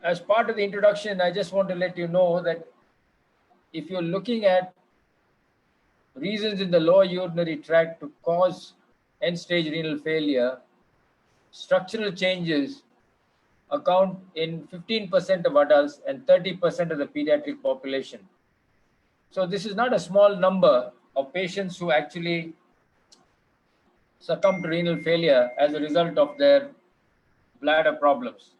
As part of the introduction, I just want to let you know that if you're looking at reasons in the lower urinary tract to cause end-stage renal failure, structural changes account in 15% of adults and 30% of the pediatric population. So this is not a small number of patients who actually succumb to renal failure as a result of their bladder problems.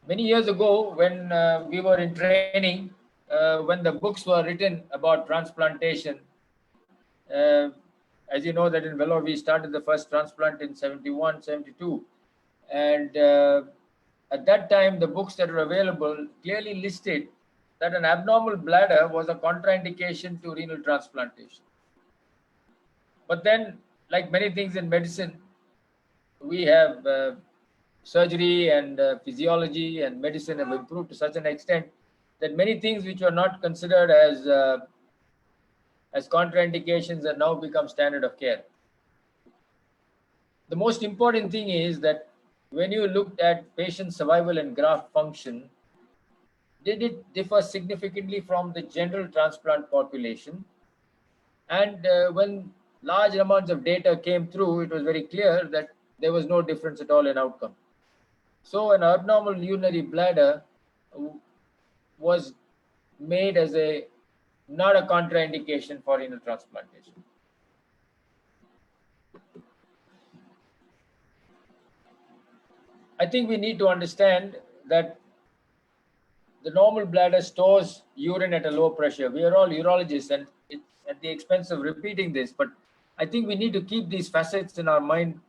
Many years ago, when we were in training, when the books were written about transplantation, as you know that in Vellore we started the first transplant in 71, 72. And at that time, the books that were available clearly listed that an abnormal bladder was a contraindication to renal transplantation. But then, like many things in medicine, we have surgery and physiology and medicine have improved to such an extent that many things which were not considered as contraindications have now become standard of care. The most important thing is that when you looked at patient survival and graft function, did it differ significantly from the general transplant population? And when large amounts of data came through, it was very clear that there was no difference at all in outcome. So an abnormal urinary bladder was made as not a contraindication for renal transplantation. I think we need to understand that the normal bladder stores urine at a low pressure. We are all urologists, and it's at the expense of repeating this, but I think we need to keep these facets in our mind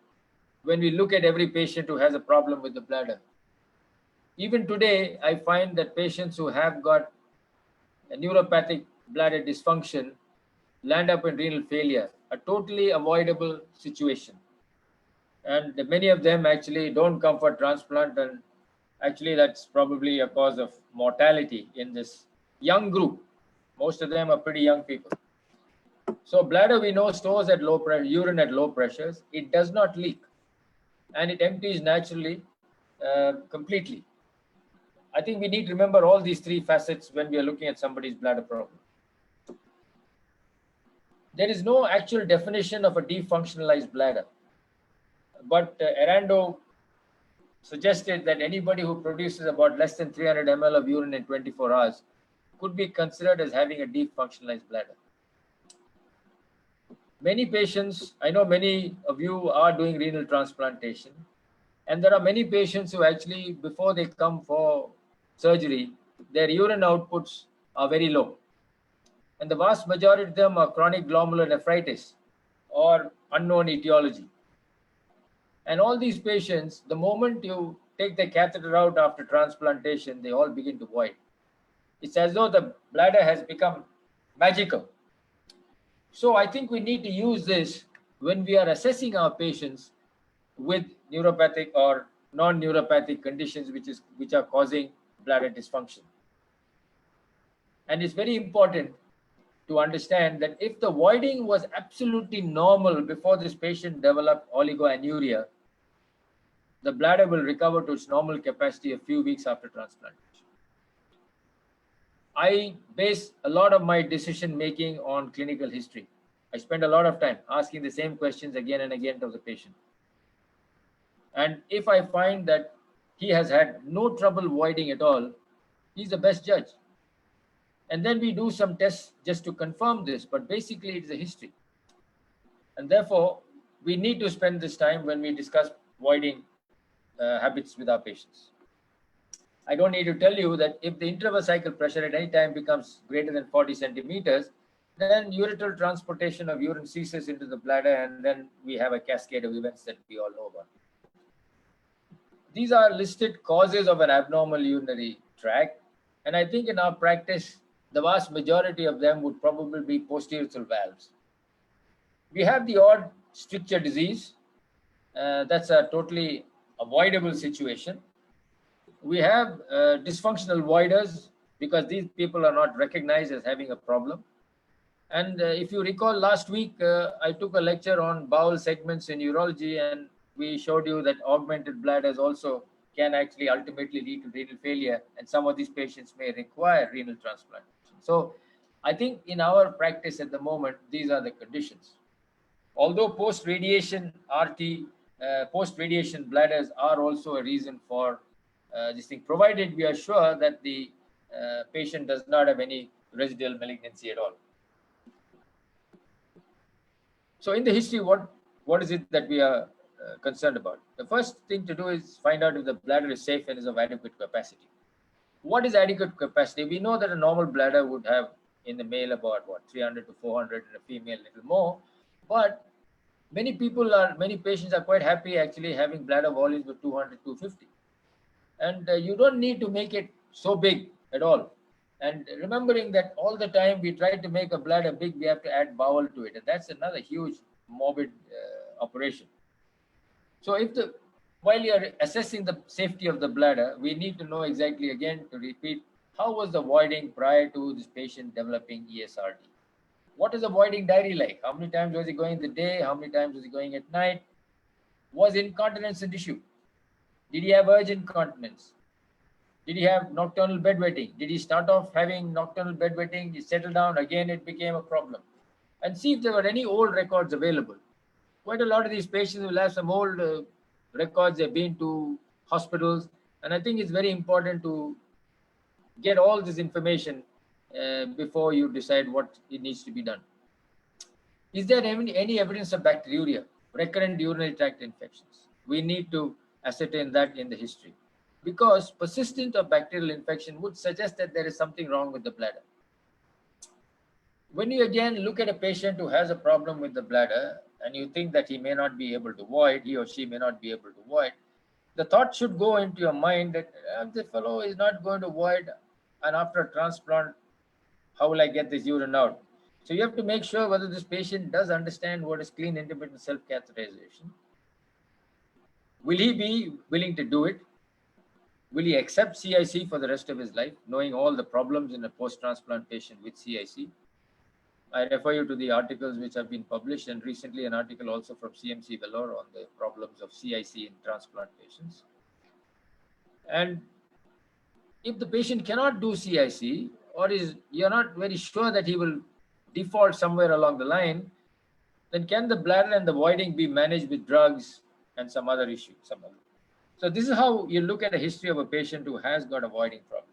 when we look at every patient who has a problem with the bladder. Even today, I find that patients who have got a neuropathic bladder dysfunction land up in renal failure, a totally avoidable situation. And many of them actually don't come for transplant, and actually that's probably a cause of mortality in this young group. Most of them are pretty young people. So bladder, we know, stores at low pressure, urine at low pressures. It does not leak, and it empties naturally, completely. I think we need to remember all these three facets when we are looking at somebody's bladder problem. There is no actual definition of a defunctionalized bladder, but Arando suggested that anybody who produces about less than 300 ml of urine in 24 hours could be considered as having a defunctionalized bladder. Many patients, I know many of you are doing renal transplantation, and there are many patients who actually, before they come for surgery, their urine outputs are very low. And the vast majority of them are chronic glomerular nephritis or unknown etiology. And all these patients, the moment you take the catheter out after transplantation, they all begin to void. It's as though the bladder has become magical. So I think we need to use this when we are assessing our patients with neuropathic or non-neuropathic conditions which are causing bladder dysfunction. And it's very important to understand that if the voiding was absolutely normal before this patient developed oligoanuria, the bladder will recover to its normal capacity a few weeks after transplantation. I base a lot of my decision making on clinical history. I spend a lot of time asking the same questions again and again to the patient. And if I find that he has had no trouble voiding at all, he's the best judge. And then we do some tests just to confirm this, but basically it's a history. And therefore, we need to spend this time when we discuss voiding habits with our patients. I don't need to tell you that if the intravesical pressure at any time becomes greater than 40 centimeters, then ureteral transportation of urine ceases into the bladder, and then we have a cascade of events that we all know about. These are listed causes of an abnormal urinary tract, and I think in our practice, the vast majority of them would probably be posturethral valves. We have the odd stricture disease. That's a totally avoidable situation. We have dysfunctional voiders because these people are not recognized as having a problem. And if you recall last week, I took a lecture on bowel segments in urology, and we showed you that augmented bladders also can actually ultimately lead to renal failure, and some of these patients may require renal transplantation. So I think in our practice at the moment, these are the conditions. Although post-radiation RT, post-radiation bladders are also a reason for this thing, provided we are sure that the patient does not have any residual malignancy at all. So in the history, what is it that we are concerned about? The first thing to do is find out if the bladder is safe and is of adequate capacity. What is adequate capacity? We know that a normal bladder would have in the male about 300 to 400, and a female little more. But many patients are quite happy actually having bladder volumes of 200, 250. And you don't need to make it so big at all. And remembering that all the time we try to make a bladder big, we have to add bowel to it. And that's another huge morbid operation. So while you're assessing the safety of the bladder, we need to know exactly, again, to repeat, how was the voiding prior to this patient developing ESRD? What is the voiding diary like? How many times was he going in the day? How many times was he going at night? Was incontinence an issue? Did he have urgent incontinence? Did he have nocturnal bedwetting? Did he start off having nocturnal bedwetting? He settled down, again it became a problem. And see if there were any old records available. Quite a lot of these patients will have some old records. They've been to hospitals. And I think it's very important to get all this information before you decide what it needs to be done. Is there any evidence of bacteriuria, recurrent urinary tract infections? We need to ascertain that in the history, because persistent or bacterial infection would suggest that there is something wrong with the bladder. When you again look at a patient who has a problem with the bladder and you think that he may not be able to void, he or she may not be able to void, the thought should go into your mind that the fellow is not going to void, and after a transplant, how will I get this urine out? So you have to make sure whether this patient does understand what is clean intermittent self-catheterization. Will he be willing to do it? Will he accept CIC for the rest of his life, knowing all the problems in a post-transplant patient with CIC? I refer you to the articles which have been published, and recently an article also from CMC Vellore on the problems of CIC in transplant patients. And if the patient cannot do CIC, or you're not very sure that he will default somewhere along the line, then can the bladder and the voiding be managed with drugs and some other issue? So this is how you look at a history of a patient who has got a voiding problem.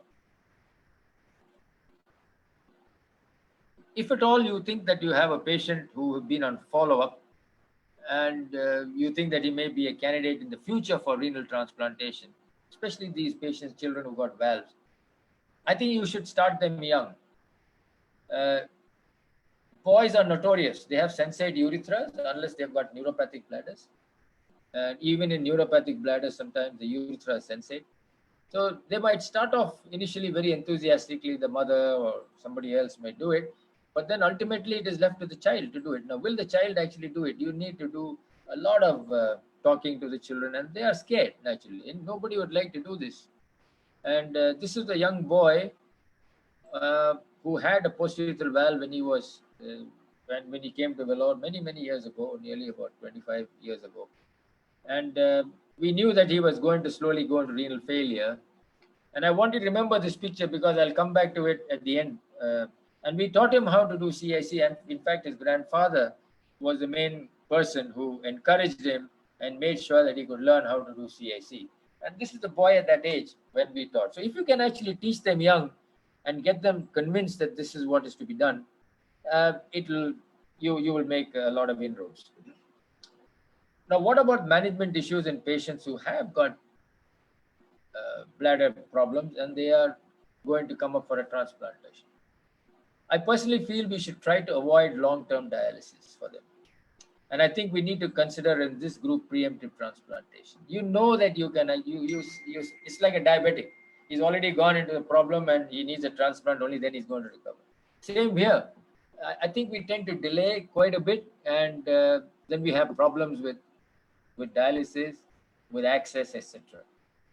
If at all you think that you have a patient who has been on follow-up and you think that he may be a candidate in the future for renal transplantation, especially these patients, children who got valves, I think you should start them young. Boys are notorious. They have sensate urethras unless they've got neuropathic bladders. And even in neuropathic bladders, sometimes the urethra is sensate. So they might start off initially very enthusiastically, the mother or somebody else may do it, but then ultimately it is left to the child to do it. Now, will the child actually do it? You need to do a lot of talking to the children, and they are scared naturally, and nobody would like to do this. And this is a young boy who had a posturethral valve when he was when he came to Vellore many years ago, nearly about 25 years ago. And we knew that he was going to slowly go into renal failure. And I want you to remember this picture because I'll come back to it at the end. And we taught him how to do CIC. And in fact, his grandfather was the main person who encouraged him and made sure that he could learn how to do CIC. And this is the boy at that age when we taught. So if you can actually teach them young and get them convinced that this is what is to be done, you will make a lot of inroads. Now, what about management issues in patients who have got bladder problems and they are going to come up for a transplantation? I personally feel we should try to avoid long-term dialysis for them. And I think we need to consider in this group preemptive transplantation. You know that you can it's like a diabetic. He's already gone into the problem and he needs a transplant, only then he's going to recover. Same here. I think we tend to delay quite a bit, and then we have problems with dialysis, with access, etc.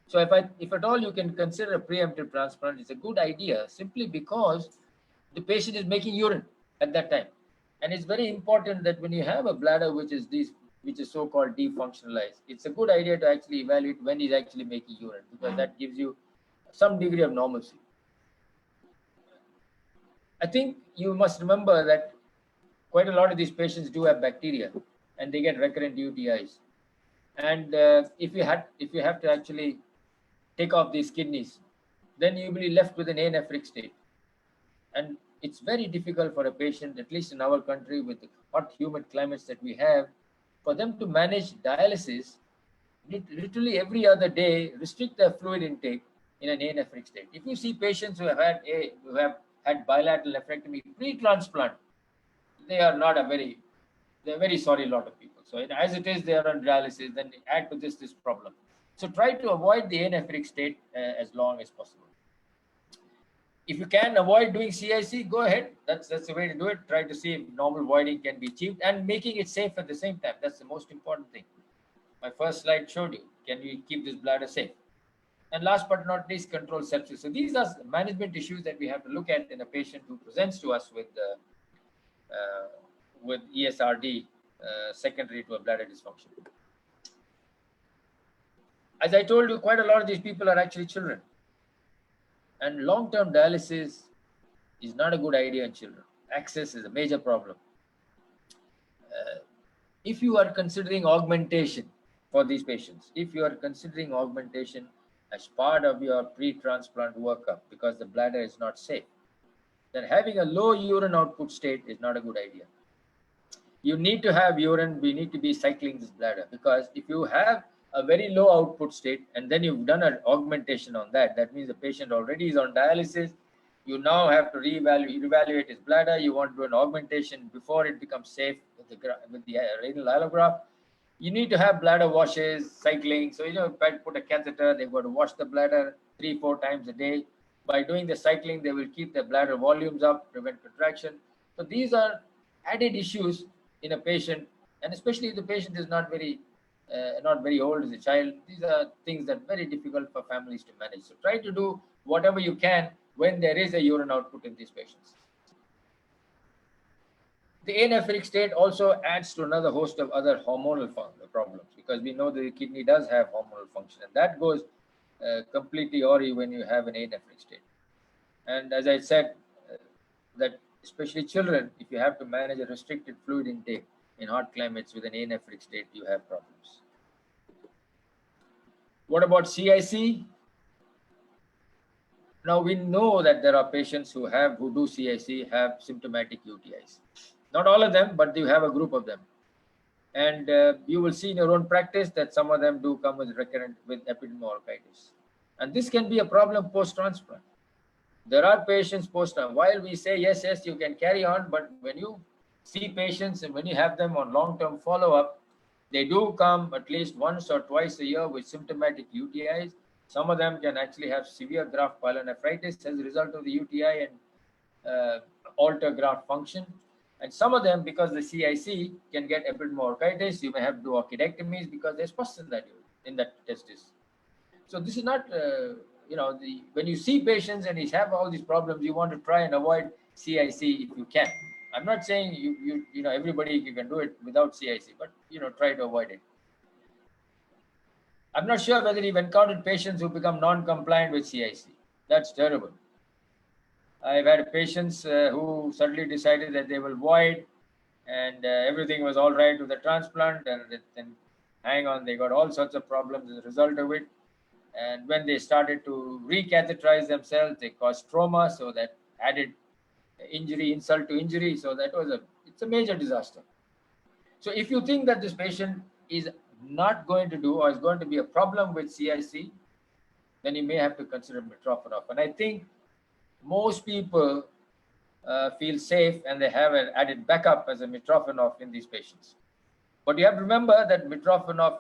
So if at all you can consider a preemptive transplant, it's a good idea simply because the patient is making urine at that time. And it's very important that when you have a bladder which is these which is so-called defunctionalized, it's a good idea to actually evaluate when he's actually making urine, because that gives you some degree of normalcy. I think you must remember that quite a lot of these patients do have bacteria, and they get recurrent UTIs. And if you have to actually take off these kidneys, then you will be left with an anephric state. And it's very difficult for a patient, at least in our country with the hot, humid climates that we have, for them to manage dialysis literally every other day, restrict their fluid intake in an anephric state. If you see patients who have had bilateral nephrectomy pre-transplant, they are not they're very sorry lot of people. So as it is, they are on dialysis, then add to this problem. So try to avoid the anephric state as long as possible. If you can avoid doing CIC, go ahead. That's the way to do it. Try to see if normal voiding can be achieved and making it safe at the same time. That's the most important thing. My first slide showed you, can we keep this bladder safe? And last but not least, control sepsis. So these are management issues that we have to look at in a patient who presents to us with ESRD secondary to a bladder dysfunction. As I told you, quite a lot of these people are actually children. And long-term dialysis is not a good idea in children. Access is a major problem. If you are considering augmentation for these patients, if you are considering augmentation as part of your pre-transplant workup because the bladder is not safe, then having a low urine output state is not a good idea. You need to have urine, we need to be cycling this bladder, because if you have a very low output state and then you've done an augmentation on that, that means the patient already is on dialysis. You now have to reevaluate his bladder. You want to do an augmentation before it becomes safe with the renal allograft. You need to have bladder washes, cycling. So, if I put a catheter, they've got to wash the bladder 3-4 times a day. By doing the cycling, they will keep the bladder volumes up, prevent contraction. So these are added issues in a patient, and especially if the patient is not very old as a child. These are things that are very difficult for families to manage. So try to do whatever you can when there is a urine output in these patients. The anephric state also adds to another host of other hormonal problems, because we know the kidney does have hormonal function, and that goes completely awry when you have an anephric state. And as I said, that especially children, if you have to manage a restricted fluid intake in hot climates with an anephric state, you have problems. What about CIC? Now we know that there are patients who do CIC have symptomatic UTIs. Not all of them, but you have a group of them. And you will see in your own practice that some of them do come with recurrent with epidermal orchitis. And this can be a problem post-transplant. There are patients post-transplant. While we say, yes, you can carry on, but when you see patients and when you have them on long-term follow-up, they do come at least once or twice a year with symptomatic UTIs. Some of them can actually have severe graft pyelonephritis as a result of the UTI and alter graft function. And some of them, because the CIC, can get epidermal orchitis. You may have to do orchidectomies because there's pus in that testis. So this is not, when you see patients and they have all these problems, you want to try and avoid CIC if you can. I'm not saying everybody you can do it without CIC, but try to avoid it. I'm not sure whether you've encountered patients who become non-compliant with CIC. That's terrible. I've had patients who suddenly decided that they will void, and everything was all right with the transplant, and then hang on, they got all sorts of problems as a result of it. And when they started to recatheterize themselves, they caused trauma, so that added insult to injury. So it's a major disaster. So if you think that this patient is not going to do or is going to be a problem with CIC, then you may have to consider mitrophanol. And I think most people feel safe and they have an added backup as a mitrophanol in these patients. But you have to remember that mitrophanol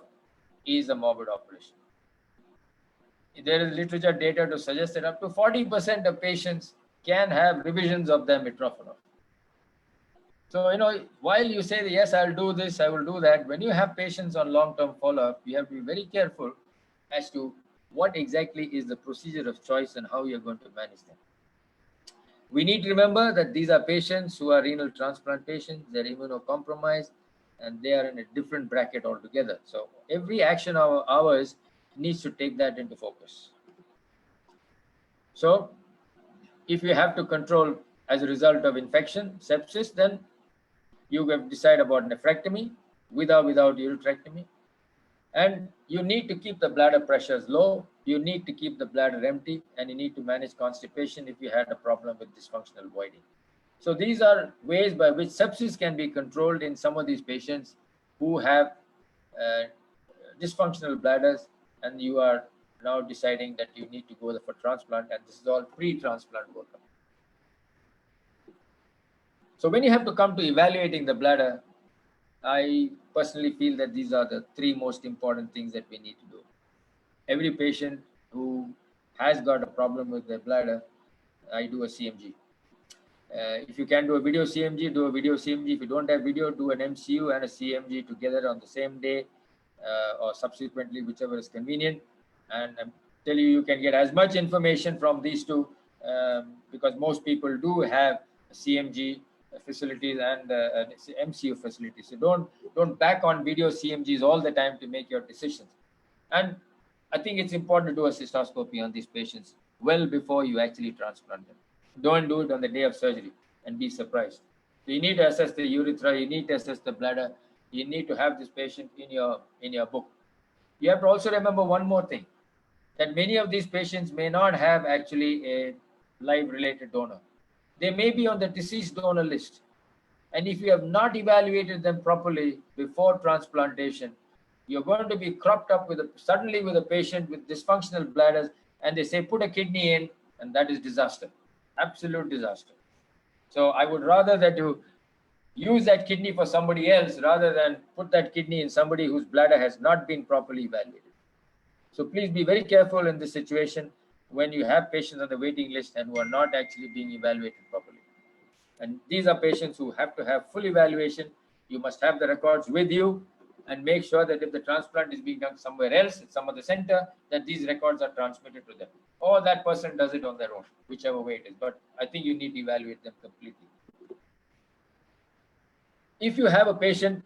is a morbid operation. There is literature data to suggest that up to 40% of patients can have revisions of their mitrophanol. So, while you say, yes, I'll do this, I will do that, when you have patients on long-term follow-up, you have to be very careful as to what exactly is the procedure of choice and how you're going to manage them. We need to remember that these are patients who are renal transplant patients, they're immunocompromised, and they are in a different bracket altogether. So every action of ours needs to take that into focus. So if you have to control as a result of infection, sepsis, then you have decide about nephrectomy with or without uretrectomy. And you need to keep the bladder pressures low. You need to keep the bladder empty, and you need to manage constipation if you had a problem with dysfunctional voiding. So these are ways by which sepsis can be controlled in some of these patients who have dysfunctional bladders, and you are now deciding that you need to go for transplant, and this is all pre-transplant workup. So when you have to come to evaluating the bladder, I personally feel that these are the three most important things that we need to do. Every patient who has got a problem with their bladder, I do a CMG. If you can do a video CMG, do a video CMG. If you don't have video, do an MCU and a CMG together on the same day or subsequently, whichever is convenient. And I tell you, you can get as much information from these two because most people do have CMG facilities and MCU facilities. So don't back on video CMGs all the time to make your decisions. And I think it's important to do a cystoscopy on these patients well before you actually transplant them. Don't do it on the day of surgery and be surprised. So you need to assess the urethra, you need to assess the bladder, you need to have this patient in your book. You have to also remember one more thing, that many of these patients may not have actually a live related donor. They may be on the deceased donor list. And if you have not evaluated them properly before transplantation, you're going to be cropped up suddenly with a patient with dysfunctional bladders, and they say, put a kidney in, and that is disaster, absolute disaster. So I would rather that you use that kidney for somebody else rather than put that kidney in somebody whose bladder has not been properly evaluated. So please be very careful in this situation when you have patients on the waiting list and who are not actually being evaluated properly. And these are patients who have to have full evaluation. You must have the records with you and make sure that if the transplant is being done somewhere else, at some other center, that these records are transmitted to them. Or that person does it on their own, whichever way it is. But I think you need to evaluate them completely. If you have a patient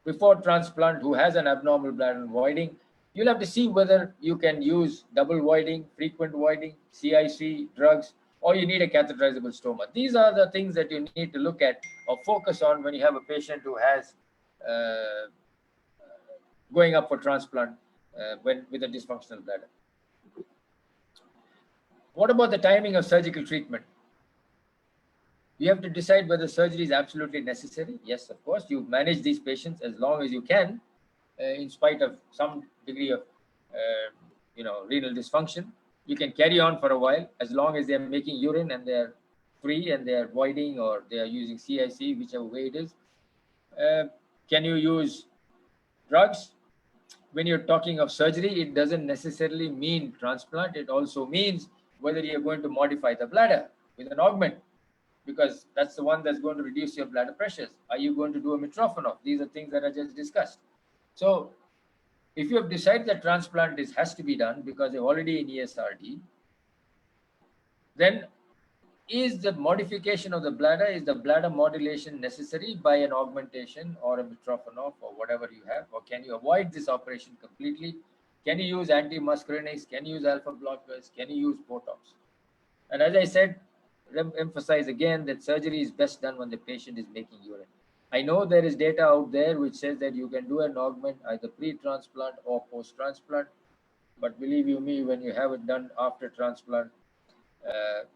before transplant who has an abnormal bladder voiding, you'll have to see whether you can use double voiding, frequent voiding, CIC, drugs, or you need a catheterizable stoma. These are the things that you need to look at or focus on when you have a patient who has going up for transplant with a dysfunctional bladder. What about the timing of surgical treatment? You have to decide whether surgery is absolutely necessary. Yes, of course, you manage these patients as long as you can, in spite of some degree of renal dysfunction. You can carry on for a while as long as they're making urine and they're free and they're voiding or they are using CIC, whichever way it is. Can you use drugs? When you're talking of surgery, it doesn't necessarily mean transplant. It also means whether you're going to modify the bladder with an augment, because that's the one that's going to reduce your bladder pressures. Are you going to do a Mitrofanov? These are things that I just discussed. So if you have decided that transplant has to be done because you're already in ESRD, then is the modification of the bladder, is the bladder modulation necessary by an augmentation or a Mitrofanov or whatever you have, or can you avoid this operation completely? Can you use antimuscarinics? Can you use alpha blockers? Can you use Botox? And as I said, emphasize again that surgery is best done when the patient is making urine. I know there is data out there which says that you can do an augment either pre-transplant or post-transplant, but believe you me, when you have it done after transplant,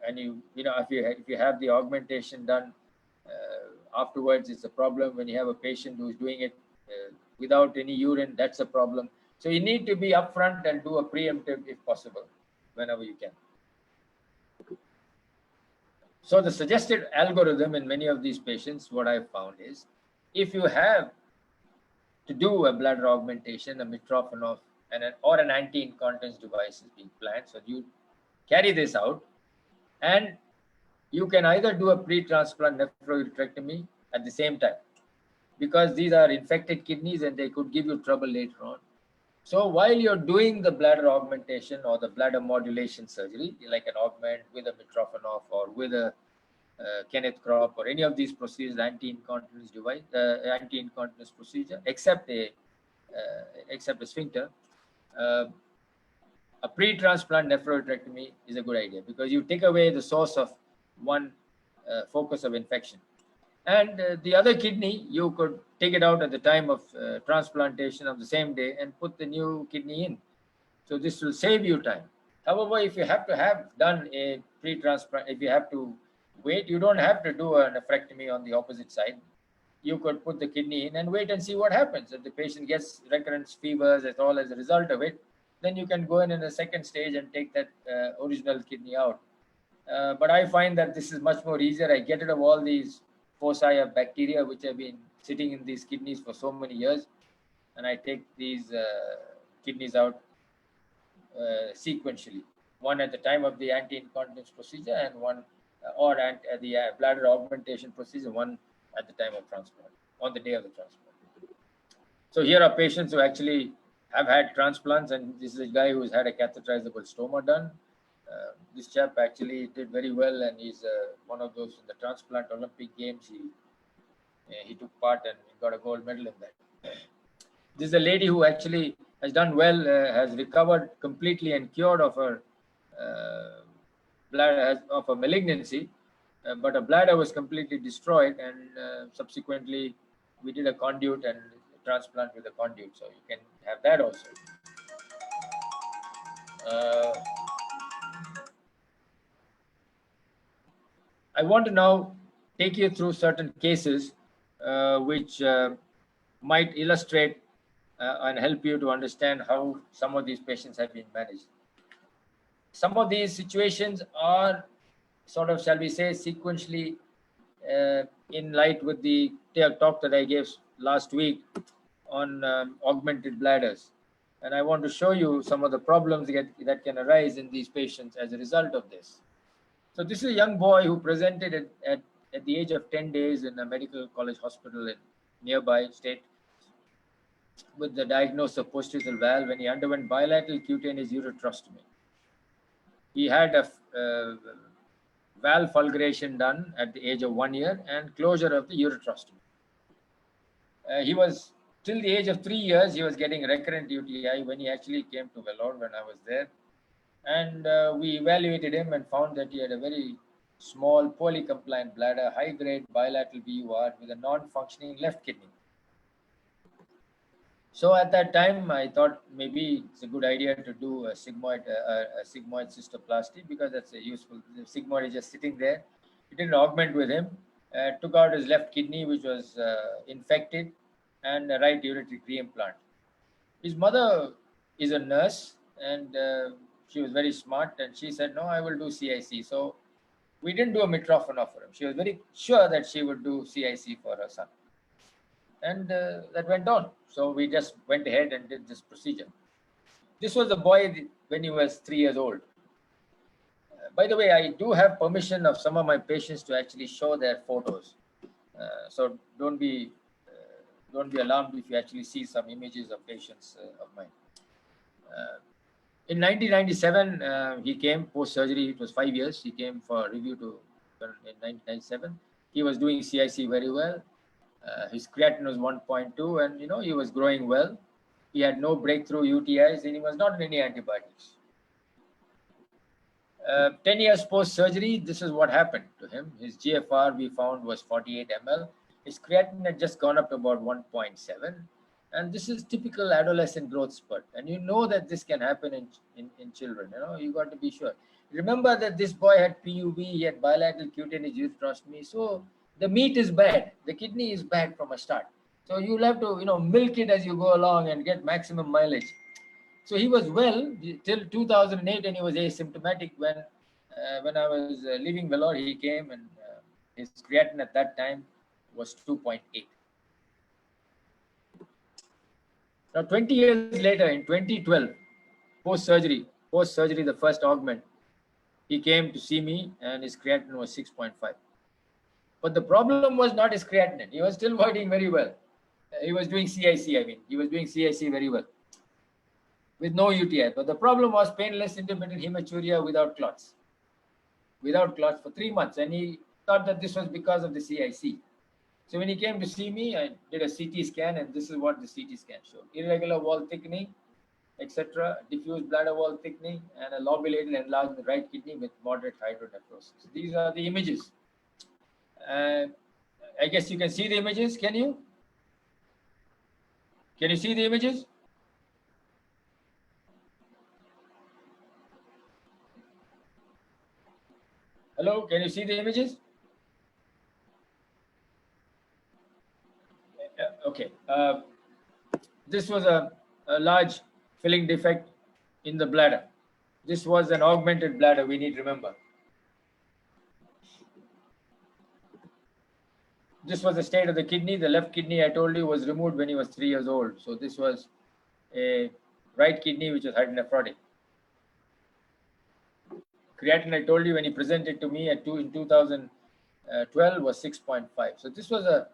and if you have the augmentation done afterwards, it's a problem. When you have a patient who's doing it without any urine, that's a problem. So you need to be upfront and do a preemptive if possible, whenever you can. So the suggested algorithm in many of these patients, what I've found is, if you have to do a bladder augmentation, a Mitrofanov, or an anti-incontinence device is being planned, so you carry this out, and you can either do a pre-transplant nephrouretrectomy at the same time, because these are infected kidneys and they could give you trouble later on. So while you're doing the bladder augmentation or the bladder modulation surgery, like an augment with a Mitrofanov or with a Kenneth Crop or any of these procedures, anti-incontinence procedure, except a sphincter. A pre-transplant nephrorectomy is a good idea because you take away the source of one focus of infection. And the other kidney, you could take it out at the time of transplantation of the same day and put the new kidney in. So this will save you time. However, if you have to have done a pre-transplant, if you have to wait, you don't have to do a nephrectomy on the opposite side. You could put the kidney in and wait and see what happens. If the patient gets recurrent fevers at all as a result of it, then you can go in the second stage and take that original kidney out. But I find that this is much more easier. I get rid of all these foci of bacteria which have been sitting in these kidneys for so many years, and I take these kidneys out sequentially, one at the time of the anti-incontinence procedure and one or the bladder augmentation procedure, one at the time of transplant, on the day of the transplant. So here are patients who actually have had transplants, and this is a guy who's had a catheterizable stoma done. This chap actually did very well, and he's one of those in the transplant Olympic Games. He took part and got a gold medal in that. This is a lady who actually has done well, has recovered completely and cured of her bladder, of a malignancy, but her bladder was completely destroyed, and subsequently we did a conduit and transplant with a conduit, so you can have that also. I want to now take you through certain cases which might illustrate and help you to understand how some of these patients have been managed. Some of these situations are sort of, shall we say, sequentially in light with the talk that I gave last week on augmented bladders. And I want to show you some of the problems that can arise in these patients as a result of this. So this is a young boy who presented at the age of 10 days in a medical college hospital in nearby state with the diagnosis of post-nasal valve when he underwent bilateral cutaneous ureterostomy. He had a valve fulguration done at the age of 1 year and closure of the ureterostomy. He was, till the age of 3 years, he was getting recurrent UTI when he actually came to Vellore when I was there. And we evaluated him and found that he had a very small, poorly compliant bladder, high-grade bilateral VUR with a non-functioning left kidney. So at that time, I thought maybe it's a good idea to do a sigmoid cystoplasty because that's a useful. The sigmoid is just sitting there. We did an augment with him, took out his left kidney, which was infected, and a right ureteric reimplant. His mother is a nurse, and she was very smart, and she said, no, I will do CIC. So we didn't do a mitrophanol for him. She was very sure that she would do CIC for her son. And that went on. So we just went ahead and did this procedure. This was the boy when he was 3 years old. By the way, I do have permission of some of my patients to actually show their photos. So don't be alarmed if you actually see some images of patients of mine. In 1997, he came post-surgery. It was 5 years. He came for review in 1997. He was doing CIC very well. His creatinine was 1.2, and he was growing well. He had no breakthrough UTIs, and he was not on any antibiotics. 10 years post-surgery, this is what happened to him. His GFR we found was 48 ml. His creatinine had just gone up to about 1.7. And this is typical adolescent growth spurt. And you know that this can happen in children. You got to be sure. Remember that this boy had PUB, he had bilateral cutaneous ureterostomy. So the meat is bad. The kidney is bad from a start. So you'll have to, milk it as you go along and get maximum mileage. So he was well till 2008, and he was asymptomatic. When I was leaving Vellore, he came, and his creatinine at that time was 2.8. Now, 20 years later, in 2012, post-surgery, the first augment, he came to see me, and his creatinine was 6.5. But the problem was not his creatinine. He was still working very well. He was doing CIC, he was doing CIC very well with no UTI. But the problem was painless intermittent hematuria without clots for 3 months. And he thought that this was because of the CIC. So when he came to see me, I did a CT scan, and this is what the CT scan showed: irregular wall thickening, etc., diffuse bladder wall thickening, and a lobulated enlarged right kidney with moderate hydronephrosis. These are the images. I guess you can see the images. Can you? Can you see the images? Hello, can you see the images? Okay. This was a large filling defect in the bladder. This was an augmented bladder, we need to remember. This was the state of the kidney. The left kidney, I told you, was removed when he was 3 years old. So this was a right kidney which was hydronephrotic. Creatinine, I told you, when he presented to me in 2012 was 6.5. So this was a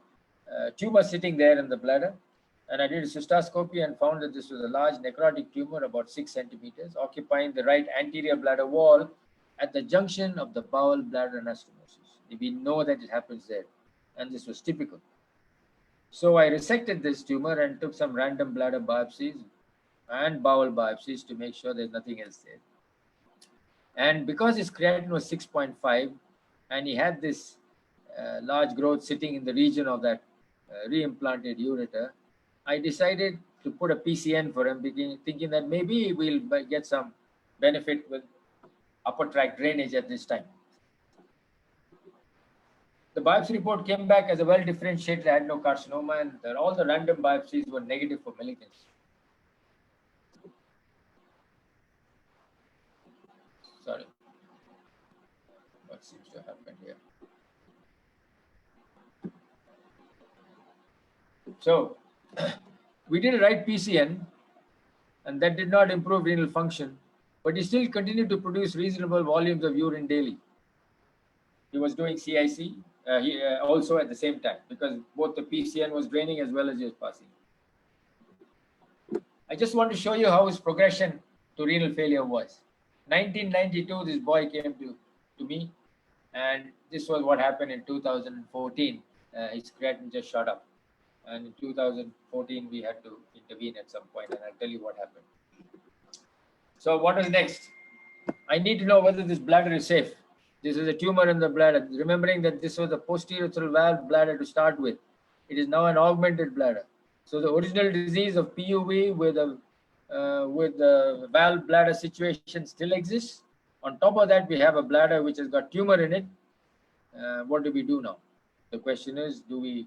tumor sitting there in the bladder. And I did a cystoscopy and found that this was a large necrotic tumor about 6 centimeters, occupying the right anterior bladder wall at the junction of the bowel bladder anastomosis. We know that it happens there, and this was typical. So I resected this tumor and took some random bladder biopsies and bowel biopsies to make sure there's nothing else there. And because his creatinine was 6.5 and he had this large growth sitting in the region of that reimplanted ureter, I decided to put a PCN for him, thinking that maybe we'll get some benefit with upper tract drainage at this time. The biopsy report came back as a well-differentiated adenocarcinoma, and all the random biopsies were negative for malignancy. Sorry. What seems to happen here? So we did a right PCN, and that did not improve renal function, but he still continued to produce reasonable volumes of urine daily. He was doing CIC also at the same time, because both the PCN was draining as well as he was passing. I just want to show you how his progression to renal failure was. 1992, this boy came to me, and this was what happened in 2014. His creatinine just shot up. And in 2014, we had to intervene at some point, and I'll tell you what happened. So what was next? I need to know whether this bladder is safe. This is a tumor in the bladder. Remembering that this was a posterior valve bladder to start with. It is now an augmented bladder. So the original disease of PUV with the valve bladder situation still exists. On top of that, we have a bladder which has got tumor in it. What do we do now? The question is, do we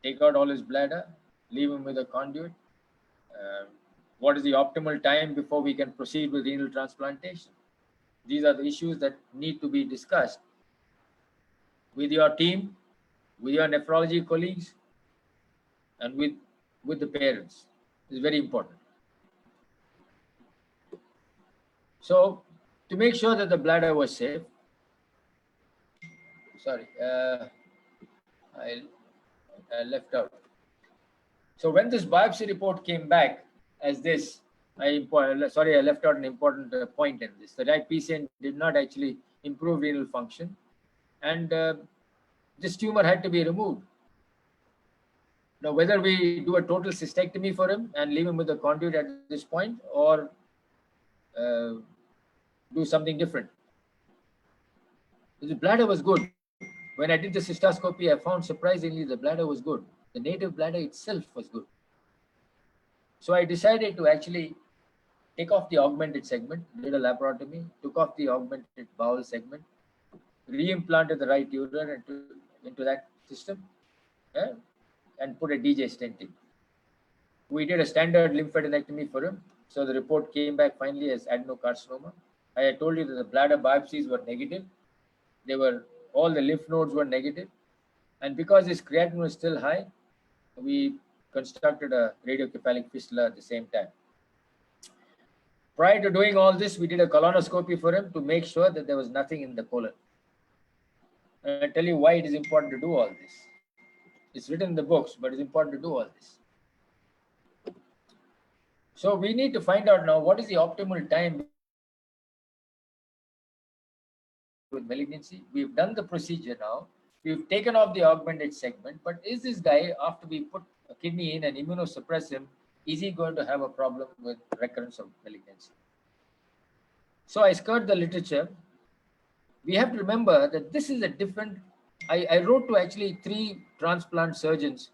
take out all his bladder, leave him with a conduit? What is the optimal time before we can proceed with renal transplantation? These are the issues that need to be discussed with your team, with your nephrology colleagues, and with the parents. It's very important. So to make sure that the bladder was safe, sorry, I left out. So when this biopsy report came back as this, I left out an important point in this. The right PCN did not actually improve renal function, and this tumor had to be removed. Now, whether we do a total cystectomy for him and leave him with a conduit at this point, or do something different. The bladder was good. When I did the cystoscopy, I found surprisingly the bladder was good. The native bladder itself was good. So I decided to actually take off the augmented segment, did a laparotomy, took off the augmented bowel segment, re-implanted the right ureter into that system, and put a DJ stent in. We did a standard lymphadenectomy for him. So the report came back finally as adenocarcinoma. I had told you that the bladder biopsies were negative. All the lymph nodes were negative. And because his creatinine was still high, we constructed a radiocephalic fistula at the same time. Prior to doing all this, we did a colonoscopy for him to make sure that there was nothing in the colon. And I'll tell you why it is important to do all this. It's written in the books, but it's important to do all this. So we need to find out now what is the optimal time with malignancy. We've done the procedure now. We've taken off the augmented segment, but is this guy, after we put a kidney in and immunosuppress him, is he going to have a problem with recurrence of malignancy? So I scoured the literature. We have to remember that this is a different. I wrote to actually 3 transplant surgeons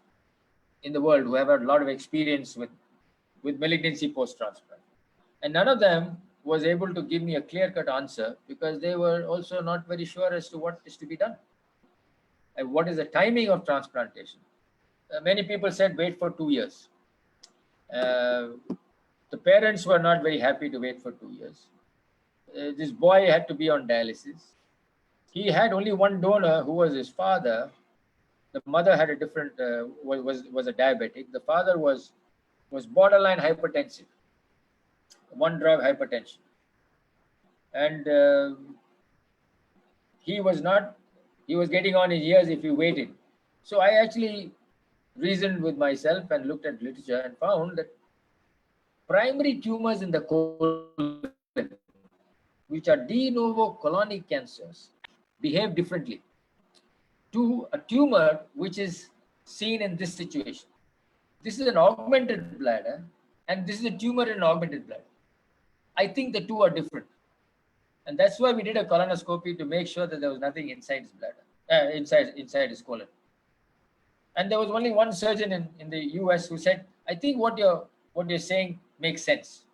in the world who have a lot of experience with malignancy post-transplant. And none of them was able to give me a clear-cut answer because they were also not very sure as to what is to be done. And what is the timing of transplantation? Many people said wait for 2 years. The parents were not very happy to wait for 2 years. This boy had to be on dialysis. He had only one donor who was his father. The mother had a different, was a diabetic. The father was borderline hypertensive, one drug hypertension. And he was getting on his years if he waited. So I actually reasoned with myself and looked at literature and found that primary tumors in the colon, which are de novo colonic cancers, behave differently to a tumor which is seen in this situation. This is an augmented bladder, and this is a tumor in an augmented bladder. I think the two are different. And that's why we did a colonoscopy to make sure that there was nothing inside his bladder, inside his colon. And there was only one surgeon in the US who said, I think what you're saying makes sense.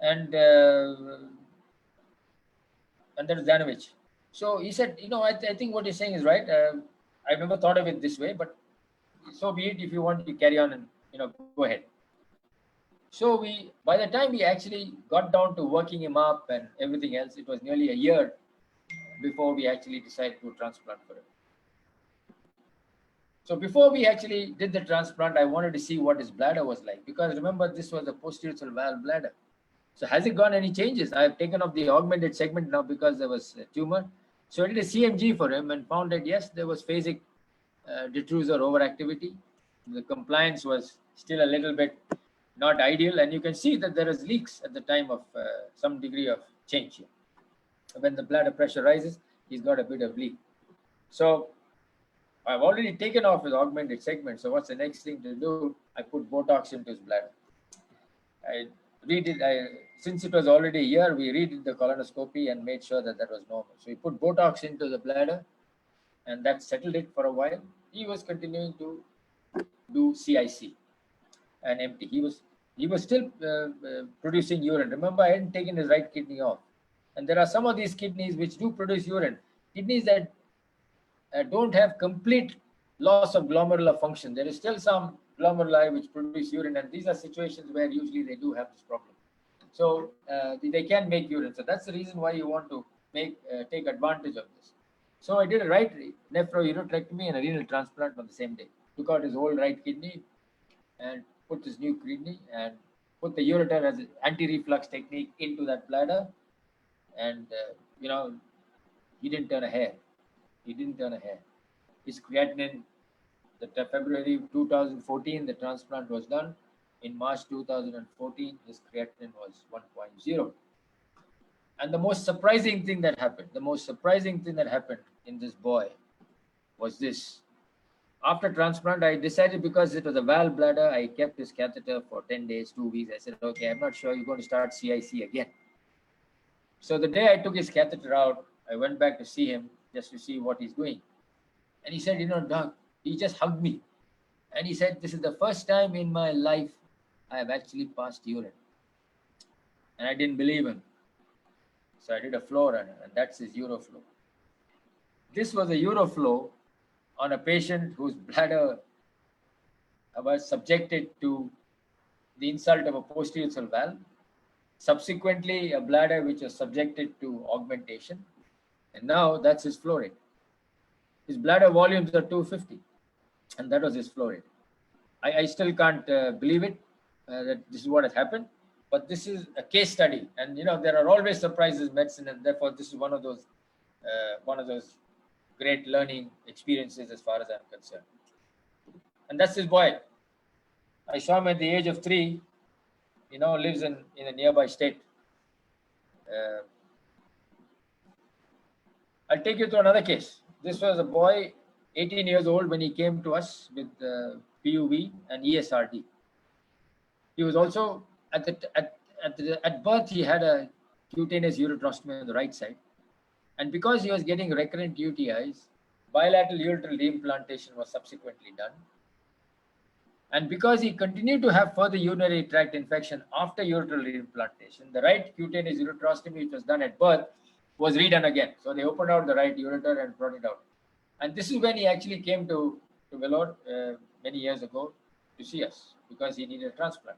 And that is Danovich. So he said, I think what you're saying is right. I've never thought of it this way, but so be it. If you want to carry on and go ahead. So by the time we actually got down to working him up and everything else, it was nearly a year before we actually decided to transplant for him. So before we actually did the transplant, I wanted to see what his bladder was like, because remember, this was a posterior valve bladder. So has it gone any changes? I've taken off the augmented segment now because there was a tumor. So I did a CMG for him and found that yes, there was phasic detrusor overactivity. The compliance was still a little bit not ideal, and you can see that there is leaks at the time of some degree of change here. When the bladder pressure rises, he's got a bit of leak. So I've already taken off his augmented segment. So what's the next thing to do? I put Botox into his bladder. Since it was already a year, we redid the colonoscopy and made sure that was normal. So we put Botox into the bladder, and that settled it for a while. He was continuing to do CIC and empty. He was still producing urine. Remember, I hadn't taken his right kidney off. And there are some of these kidneys which do produce urine. Kidneys that don't have complete loss of glomerular function. There is still some glomeruli which produce urine, and these are situations where usually they do have this problem. So they can make urine. So that's the reason why you want to take advantage of this. So I did a right nephroureterectomy and a renal transplant on the same day. Took out his old right kidney and put his new kidney and put the ureter as an anti-reflux technique into that bladder. And, he didn't turn a hair. His creatinine, February 2014, the transplant was done. In March 2014, his creatinine was 1.0. And the most surprising thing that happened in this boy was this. After transplant, I decided, because it was a valve bladder, I kept his catheter for 10 days, 2 weeks. I said, okay, I'm not sure you're going to start CIC again. So the day I took his catheter out, I went back to see him just to see what he's doing. And he said, Doc, he just hugged me. And he said, this is the first time in my life I have actually passed urine. And I didn't believe him. So I did a flow runner, and that's his Uroflow. This was a Uroflow on a patient whose bladder was subjected to the insult of a posterior valve. Subsequently, a bladder which was subjected to augmentation. And now that's his flow rate. His bladder volumes are 250. And that was his flow rate. I still can't believe it, that this is what has happened. But this is a case study. And, there are always surprises in medicine. And therefore, this is one of those great learning experiences as far as I'm concerned. And that's this boy. I saw him at the age of 3. Lives in a nearby state. I'll take you to another case. This was a boy, 18 years old, when he came to us with PUV and ESRD. He was also at birth he had a cutaneous ureterostomy on the right side, and because he was getting recurrent UTIs, bilateral ureteral reimplantation was subsequently done. And because he continued to have further urinary tract infection after ureteral reimplantation, the right cutaneous ureterostomy, which was done at birth, was redone again. So they opened out the right ureter and brought it out. And this is when he actually came to Vellore many years ago to see us because he needed a transplant.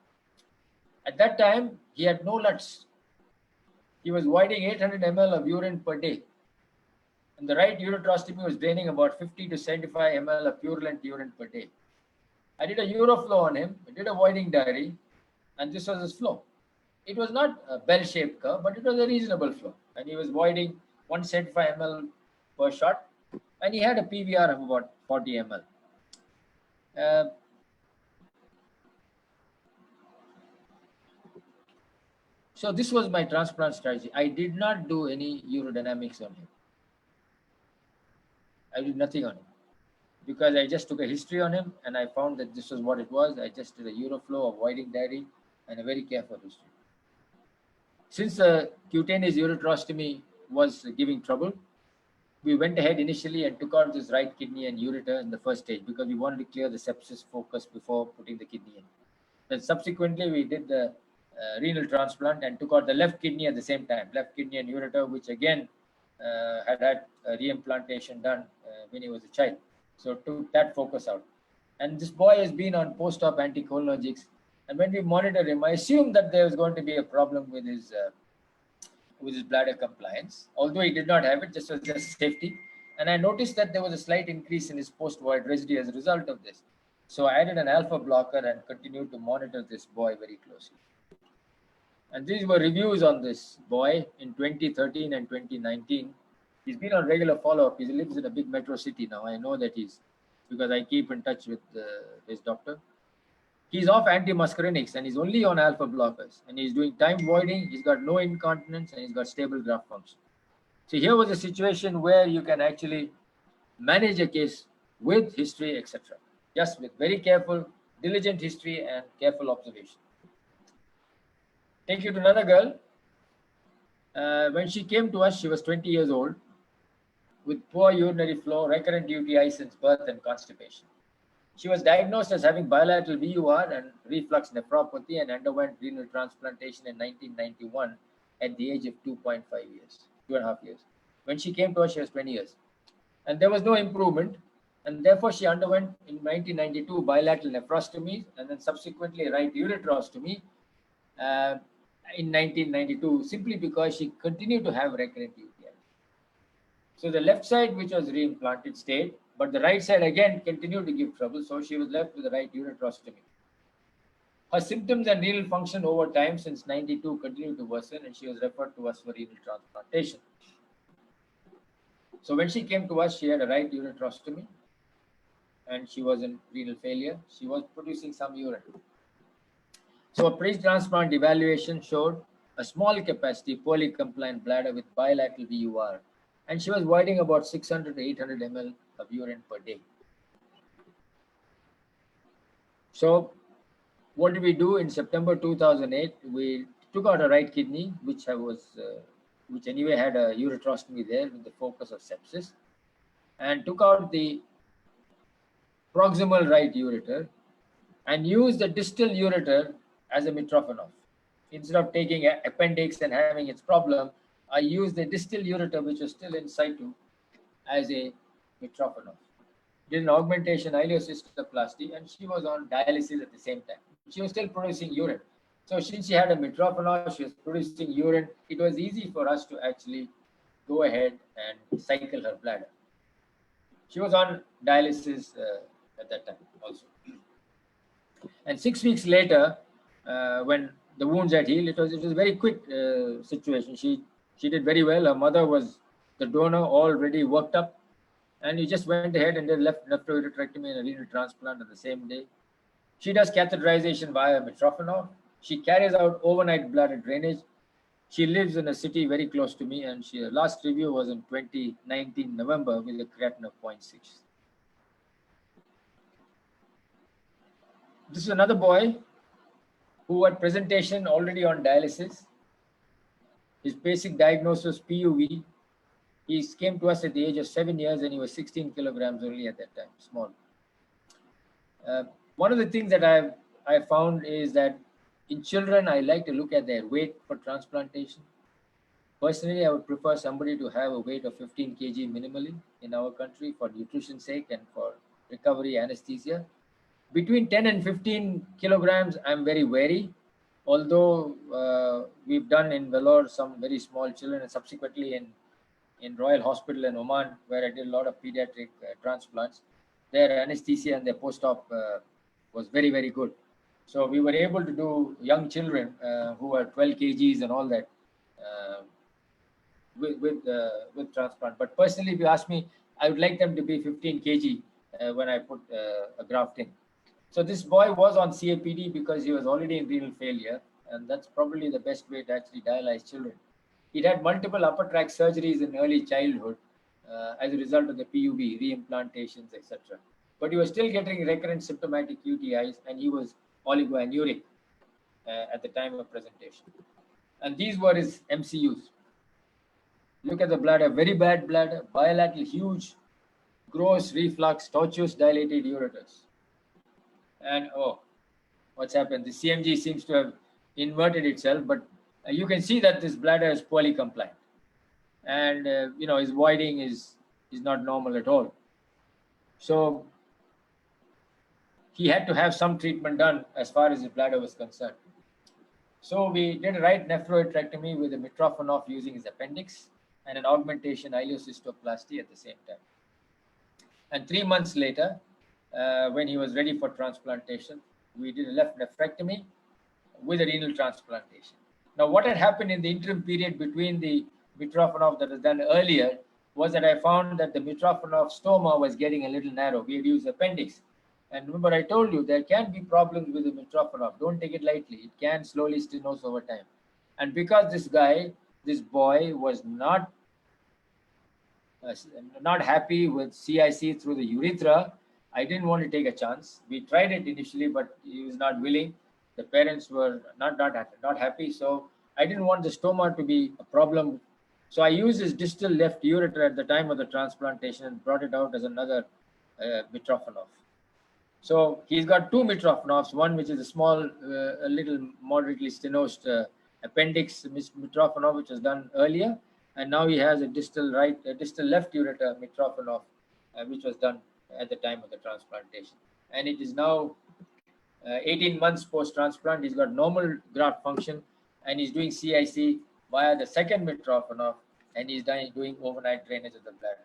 At that time, he had no LUTs. He was voiding 800 ml of urine per day. And the right ureterostomy was draining about 50 to 75 ml of purulent urine per day. I did a uroflow on him, I did a voiding diary, and this was his flow. It was not a bell-shaped curve, but it was a reasonable flow. And he was voiding 175 ml per shot, and he had a PVR of about 40 ml. So this was my transplant strategy. I did not do any urodynamics on him. I did nothing on him because I just took a history on him and I found that this was what it was. I just did a uroflow, a voiding diary, and a very careful history. Since the cutaneous ureterostomy was giving trouble, we went ahead initially and took out this right kidney and ureter in the first stage because we wanted to clear the sepsis focus before putting the kidney in. Then subsequently, we did the renal transplant and took out the left kidney at the same time, left kidney and ureter, which again had reimplantation done when he was a child. So took that focus out. And this boy has been on post-op anticholinergics. And when we monitored him, I assumed that there was going to be a problem with his bladder compliance, although he did not have it, just as just safety. And I noticed that there was a slight increase in his post-void residue as a result of this. So I added an alpha blocker and continued to monitor this boy very closely. And these were reviews on this boy in 2013 and 2019. He's been on regular follow-up. He lives in a big metro city now. I know that because I keep in touch with his doctor. He's off antimuscarinics and he's only on alpha blockers. And he's doing time voiding. He's got no incontinence and he's got stable graft function. So here was a situation where you can actually manage a case with history, etc. Just with very careful, diligent history and careful observation. Take you to another girl. When she came to us, she was 20 years old with poor urinary flow, recurrent UTI since birth, and constipation. She was diagnosed as having bilateral VUR and reflux nephropathy and underwent renal transplantation in 1991 at the age of 2.5 years, 2.5 years. When she came to us, she was 20 years. And there was no improvement. And therefore, she underwent in 1992 bilateral nephrostomy and then subsequently right ureterostomy in 1992, simply because she continued to have recurrent UTI. So the left side, which was reimplanted, stayed, but the right side again continued to give trouble. So she was left with the right ureterostomy. Her symptoms and renal function over time since 92 continued to worsen, and she was referred to us for renal transplantation. So when she came to us, she had a right ureterostomy, and she was in renal failure. She was producing some urine. So a pre-transplant evaluation showed a small capacity, poorly compliant bladder with bilateral VUR, and she was voiding about 600 to 800 ml of urine per day. So what did we do? In September 2008, we took out a right kidney, which anyway had a ureterostomy there with the focus of sepsis, and took out the proximal right ureter and used the distal ureter as a Mitrofanov. Instead of taking an appendix and having its problem, I used the distal ureter, which was still in situ, as a Mitrofanov. Did an augmentation ileocystoplasty, and she was on dialysis at the same time. She was still producing urine. So since she had a Mitrofanov, she was producing urine. It was easy for us to actually go ahead and cycle her bladder. She was on dialysis at that time also. And 6 weeks later, when the wounds had healed, it was a very quick situation. She did very well. Her mother was the donor, already worked up, and we just went ahead and did left nephroureterectomy and a renal transplant on the same day. She does catheterization via Mitrofanov. She carries out overnight bladder drainage. She lives in a city very close to me, and her last review was in 2019 November with a creatinine of 0.6. This is another boy who had presentation already on dialysis. His basic diagnosis PUV. He came to us at the age of 7 years, and he was 16 kilograms only at that time, small. One of the things that I found is that in children, I like to look at their weight for transplantation. Personally, I would prefer somebody to have a weight of 15 kg minimally in our country for nutrition's sake and for recovery anesthesia. Between 10 and 15 kilograms, I'm very wary. Although we've done in Vellore some very small children, and subsequently in Royal Hospital in Oman, where I did a lot of pediatric transplants, their anesthesia and their post-op was very, very good. So we were able to do young children who were 12 kgs and all that with transplant. But personally, if you ask me, I would like them to be 15 kg when I put a graft in. So this boy was on CAPD because he was already in renal failure, and that's probably the best way to actually dialyze children. He had multiple upper tract surgeries in early childhood as a result of the PUB, reimplantations, etc. But he was still getting recurrent symptomatic UTIs, and he was oligoanuric at the time of presentation. And these were his MCUs. Look at the bladder, very bad bladder, bilateral, huge, gross reflux, tortuous dilated ureters. And oh, what's happened? The CMG seems to have inverted itself, but you can see that this bladder is poorly compliant. And his voiding is not normal at all. So he had to have some treatment done as far as his bladder was concerned. So we did a right nephroidectomy with a Mitrofanov using his appendix and an augmentation ileocystoplasty at the same time. And 3 months later, when he was ready for transplantation, we did a left nephrectomy with a renal transplantation. Now, what had happened in the interim period between the Mitrofanov that was done earlier was that I found that the Mitrofanov stoma was getting a little narrow. We had used appendix. And remember, I told you there can be problems with the Mitrofanov. Don't take it lightly. It can slowly stenose over time. And because this boy was not happy with CIC through the urethra, I didn't want to take a chance. We tried it initially, but he was not willing. The parents were not happy. So I didn't want the stoma to be a problem. So I used his distal left ureter at the time of the transplantation and brought it out as another Mitrofanov. So he's got two Mitrofanovs, one which is a small, a little moderately stenosed appendix Mitrofanov, which was done earlier. And now he has a distal left ureter Mitrofanov, which was done at the time of the transplantation. And it is now 18 months post-transplant. He's got normal graft function, and he's doing CIC via the second Mitrofanov, and he's doing overnight drainage of the bladder.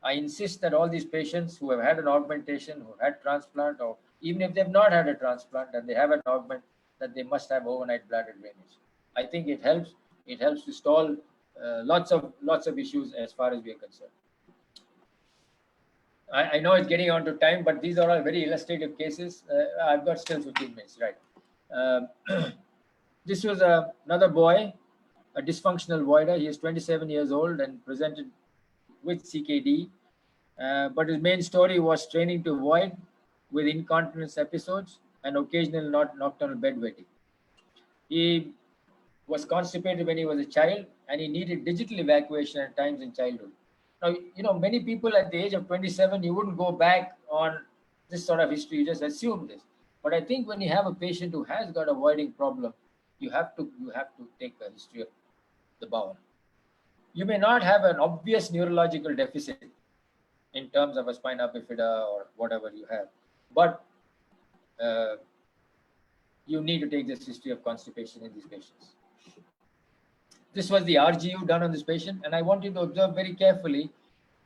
I insist that all these patients who have had an augmentation, who had transplant, or even if they've not had a transplant and they have an augment, that they must have overnight bladder drainage. I think it helps. It helps to stall lots of issues as far as we are concerned. I know it's getting on to time, but these are all very illustrative cases. I've got still 15 minutes, right? This was another boy, a dysfunctional voider. He is 27 years old and presented with CKD, but his main story was straining to void with incontinence episodes and occasional nocturnal bedwetting. He was constipated when he was a child, and he needed digital evacuation at times in childhood. Now, many people at the age of 27, you wouldn't go back on this sort of history, you just assume this. But I think when you have a patient who has got a voiding problem, you have to take a history of the bowel. You may not have an obvious neurological deficit in terms of a spina bifida or whatever you have, but you need to take this history of constipation in these patients. This was the RGU done on this patient, and I want you to observe very carefully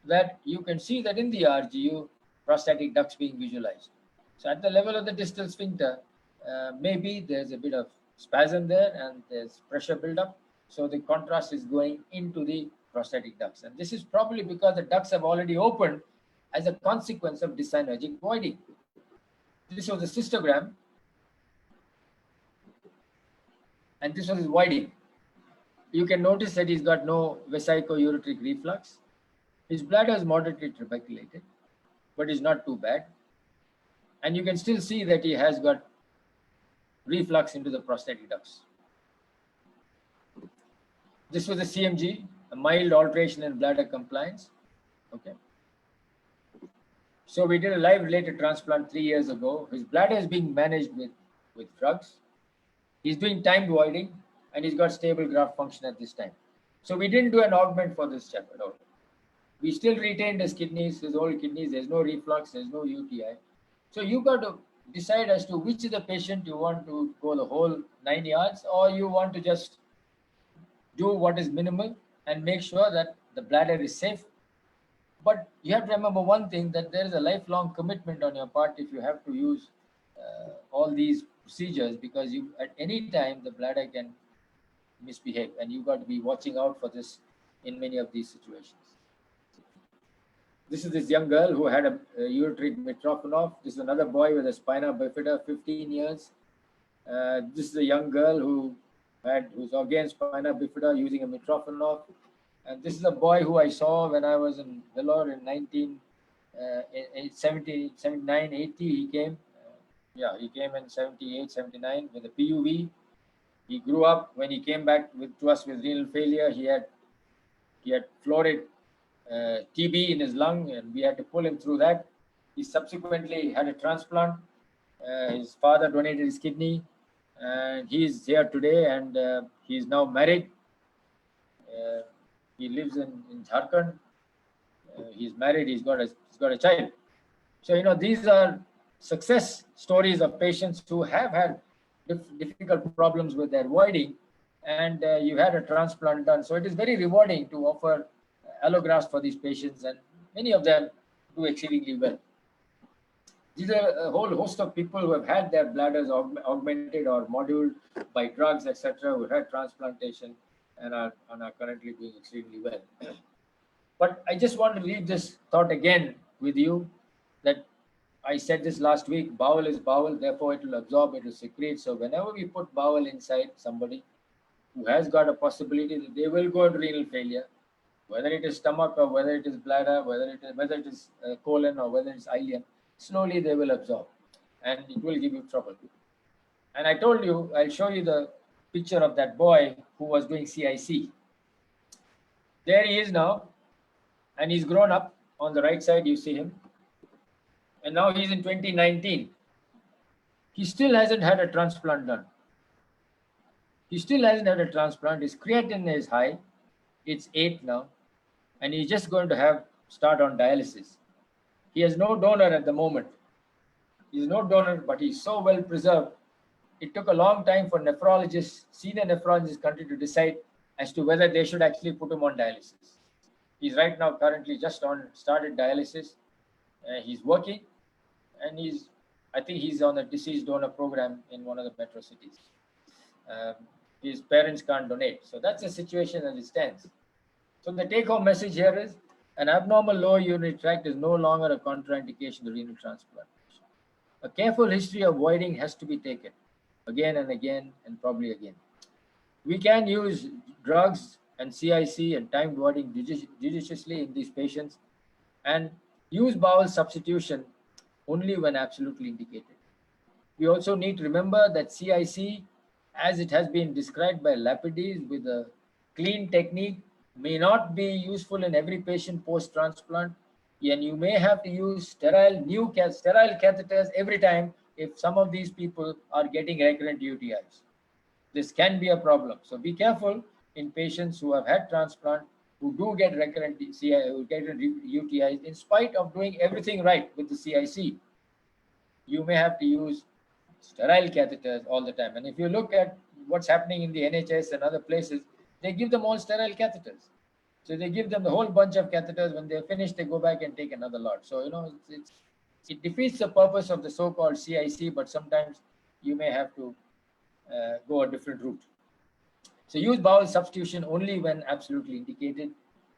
that you can see that in the RGU, prostatic ducts being visualized. So at the level of the distal sphincter, maybe there's a bit of spasm there and there's pressure buildup. So the contrast is going into the prostatic ducts. And this is probably because the ducts have already opened as a consequence of dyssynergic voiding. This was a cystogram, and this was his voiding. You can notice that he's got no vesico-ureteric reflux. His bladder is moderately trabeculated, but it's not too bad. And you can still see that he has got reflux into the prostatic ducts. This was a CMG, a mild alteration in bladder compliance. Okay. So we did a live related transplant 3 years ago. His bladder is being managed with drugs. He's doing timed voiding and he's got stable graft function at this time. So we didn't do an augment for this chap at all. We still retained his kidneys, his old kidneys. There's no reflux, there's no UTI. So you got to decide as to which is the patient you want to go the whole 9 yards, or you want to just do what is minimal and make sure that the bladder is safe. But you have to remember one thing, that there is a lifelong commitment on your part if you have to use all these procedures, because you at any time the bladder can misbehave, and you got to be watching out for this in many of these situations. This is this young girl who had a ureteric Mitrofanov. This is another boy with a spina bifida, 15 years. This is a young girl who's again spina bifida using a Mitrofanov. And this is a boy who I saw when I was in Vellore in 79, 80. He came. He came in 78, 79 with a PUV. He grew up. When he came back to us with renal failure, he had florid TB in his lung, and we had to pull him through that. He subsequently had a transplant. His father donated his kidney, and he's here today, and he's now married. He lives in Jharkhand. He's married. He's got a child. So these are success stories of patients who have had difficult problems with their voiding, and you had a transplant done. So it is very rewarding to offer allografts for these patients, and many of them do exceedingly well. These are a whole host of people who have had their bladders augmented or moduled by drugs, etc., who had transplantation and are currently doing extremely well. But I just want to leave this thought again with you, that I said this last week: bowel is bowel, therefore it will absorb, it will secrete. So whenever we put bowel inside somebody who has got a possibility that they will go into renal failure, whether it is stomach or whether it is bladder, whether it is colon or whether it's ileum, slowly they will absorb, and it will give you trouble. And I told you, I'll show you the picture of that boy who was doing CIC. There he is now, and he's grown up. On the right side, you see him. And now he's in 2019. He still hasn't had a transplant done. He still hasn't had a transplant. His creatinine is high. It's 8 now. And he's just going to start on dialysis. He has no donor at the moment. He's no donor, but he's so well preserved. It took a long time for nephrologists, senior nephrologists country, to decide as to whether they should actually put him on dialysis. He's right now currently just started dialysis. He's working, and I think he's on a deceased donor program in one of the metro cities. His parents can't donate. So that's the situation as it stands. So the take-home message here is, an abnormal lower urinary tract is no longer a contraindication to renal transplantation. A careful history of voiding has to be taken again and again, and probably again. We can use drugs and CIC and timed voiding judiciously in these patients, and use bowel substitution only when absolutely indicated. We also need to remember that CIC, as it has been described by Lapides with a clean technique, may not be useful in every patient post-transplant, and you may have to use sterile catheters every time if some of these people are getting recurrent UTIs. This can be a problem. So be careful in patients who have had transplant, who do get recurrent UTIs, in spite of doing everything right with the CIC. You may have to use sterile catheters all the time. And if you look at what's happening in the NHS and other places, they give them all sterile catheters. So they give them the whole bunch of catheters. When they're finished, they go back and take another lot. So, it defeats the purpose of the so-called CIC, but sometimes you may have to go a different route. So use bowel substitution only when absolutely indicated,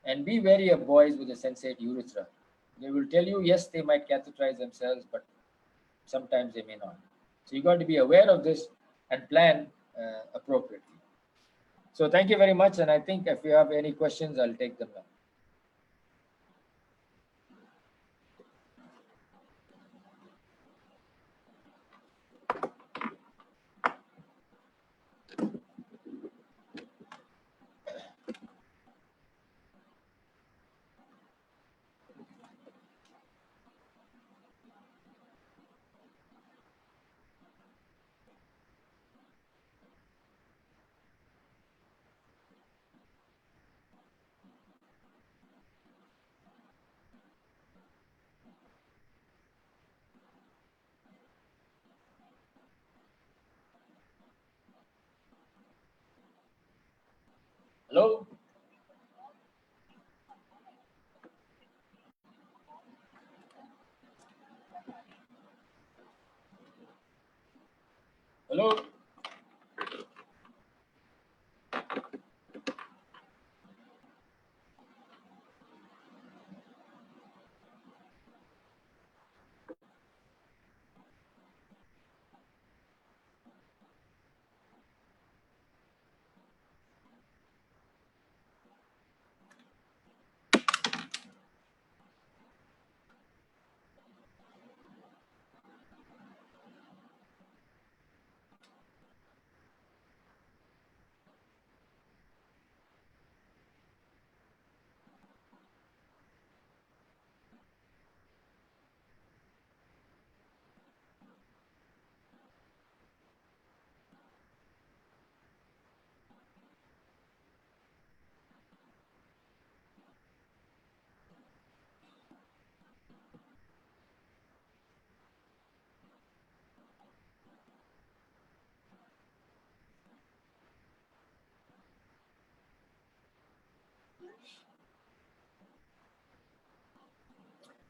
and be wary of boys with a sensate urethra. They will tell you, yes, they might catheterize themselves, but sometimes they may not. So you got to be aware of this and plan appropriately. So thank you very much. And I think if you have any questions, I'll take them now. Hello? Hello?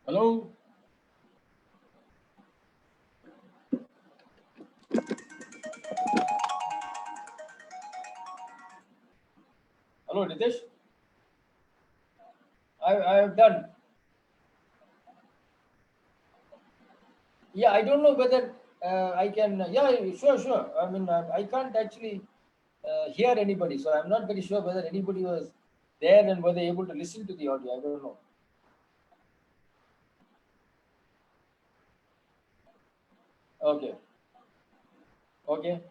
Hello? Hello, Nitesh? I have done. Yeah, I don't know whether I can. Yeah, sure, sure. I mean, I can't actually hear anybody, so I'm not very sure whether anybody was there and were they able to listen to the audio. I don't know. Okay. Okay.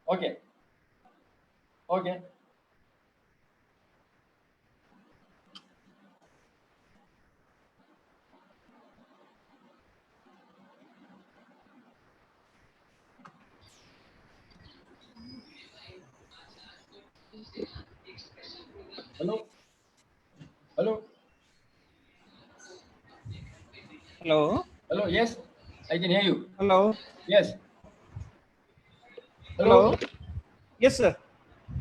Okay. Okay. Hello. Hello. Hello. Hello. Yes, I can hear you. Hello. Yes. Hello. Hello. Yes, sir.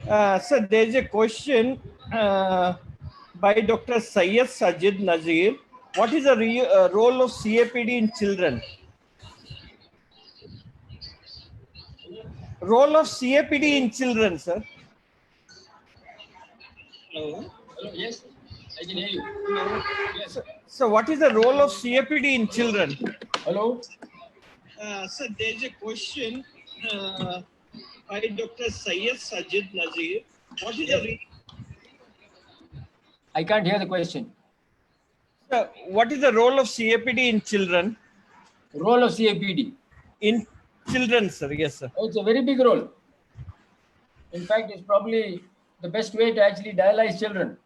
Sir, there is a question by Dr. Syed Sajid Nazir. What is the role of CAPD in children? Role of CAPD in children, sir. Hello. Hello. Yes, I can hear you. Yes. So, what is the role of CAPD in children? Hello. Sir, there is a question by Dr. Syed Sajid Nazir. What is Yes. I can't hear the question. Sir, what is the role of CAPD in children? Role of CAPD. In children, sir. Yes, sir. Oh, it's a very big role. In fact, it's probably the best way to actually dialyze children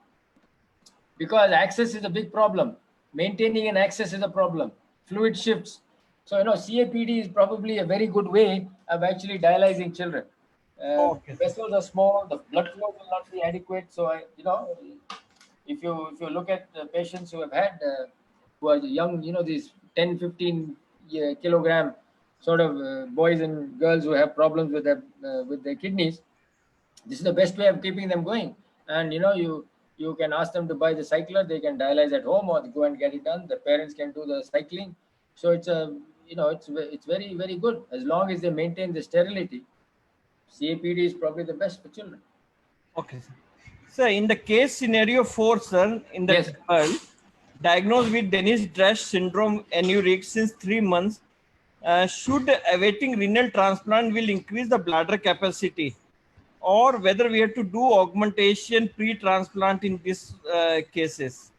because access is a big problem. Maintaining an access is a problem. Fluid shifts. So, CAPD is probably a very good way of actually dialyzing children. Okay, The sir. vessels are small, the blood flow will not be adequate. So, if you look at the patients who have had, who are young, these 10, 15 kilogram sort of boys and girls who have problems with their kidneys, this is the best way of keeping them going. And you can ask them to buy the cycler, they can dialyze at home or go and get it done. The parents can do the cycling. So it's very, very good as long as they maintain the sterility. CAPD is probably the best for children. Okay, sir. Sir, in the case scenario 4, sir, in the Yes. girl, diagnosed with Dennis-Drash syndrome anuric since 3 months. Should awaiting renal transplant will increase the bladder capacity, or whether we have to do augmentation pre-transplant in these cases?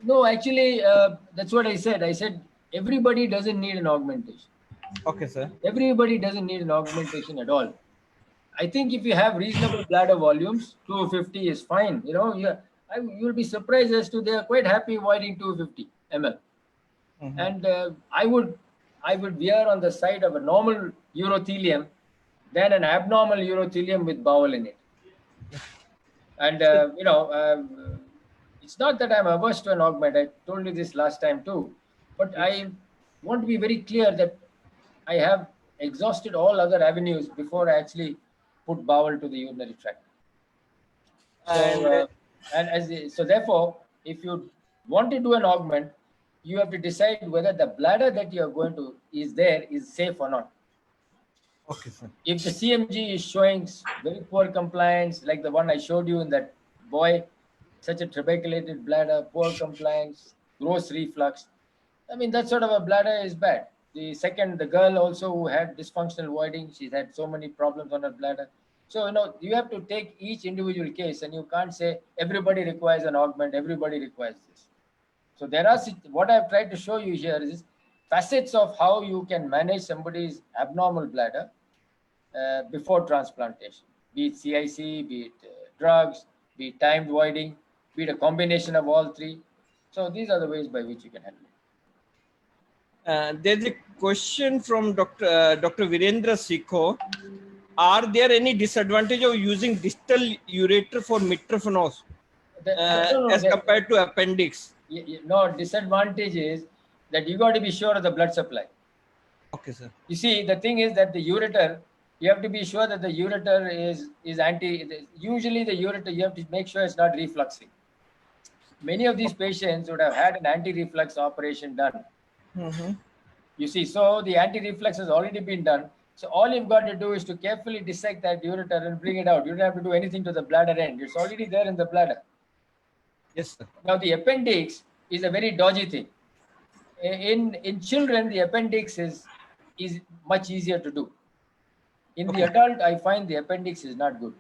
No, actually, that's what I said. I said everybody doesn't need an augmentation. Okay, sir. Everybody doesn't need an augmentation at all. I think if you have reasonable bladder volumes, 250 is fine. You know, you'll be surprised as to they are quite happy avoiding 250 ml. Mhm. And I would veer on the side of a normal urothelium than an abnormal urothelium with bowel in it. And it's not that I'm averse to an augment. I told you this last time too, but Yes. I want to be very clear that I have exhausted all other avenues before I actually put bowel to the urinary tract. So, And so therefore, if you want to do an augment, you have to decide whether the bladder that you are going to is safe or not. okay, sir. If the CMG is showing very poor compliance, like the one I showed you in that boy, such a trabeculated bladder, poor compliance, gross reflux, I mean, that sort of a bladder is bad. The second, the girl also who had dysfunctional voiding, she's had so many problems on her bladder. So, you have to take each individual case and you can't say everybody requires an augment, everybody requires this. So there are, what I've tried to show you here is facets of how you can manage somebody's abnormal bladder before transplantation, be it CIC, be it drugs, be it timed voiding, be it a combination of all three. So these are the ways by which you can handle it. There's a question from Dr. Virendra Sikho. Are there any disadvantage of using distal ureter for mitrophanos No, as compared to appendix? no, disadvantage is that you got to be sure of the blood supply. Okay, sir. You see, the thing is that the ureter, you have to be sure that the ureter is usually the ureter, you have to make sure it's not refluxing. Many of these patients would have had an anti-reflux operation done. Mm-hmm. You see, so the anti-reflux has already been done. So all you've got to do is to carefully dissect that ureter and bring it out. You don't have to do anything to the bladder end. It's already there in the bladder. Yes, sir. Now the appendix is a very dodgy thing. In children, the appendix is much easier to do. In the Okay. adult, I find the appendix is not good.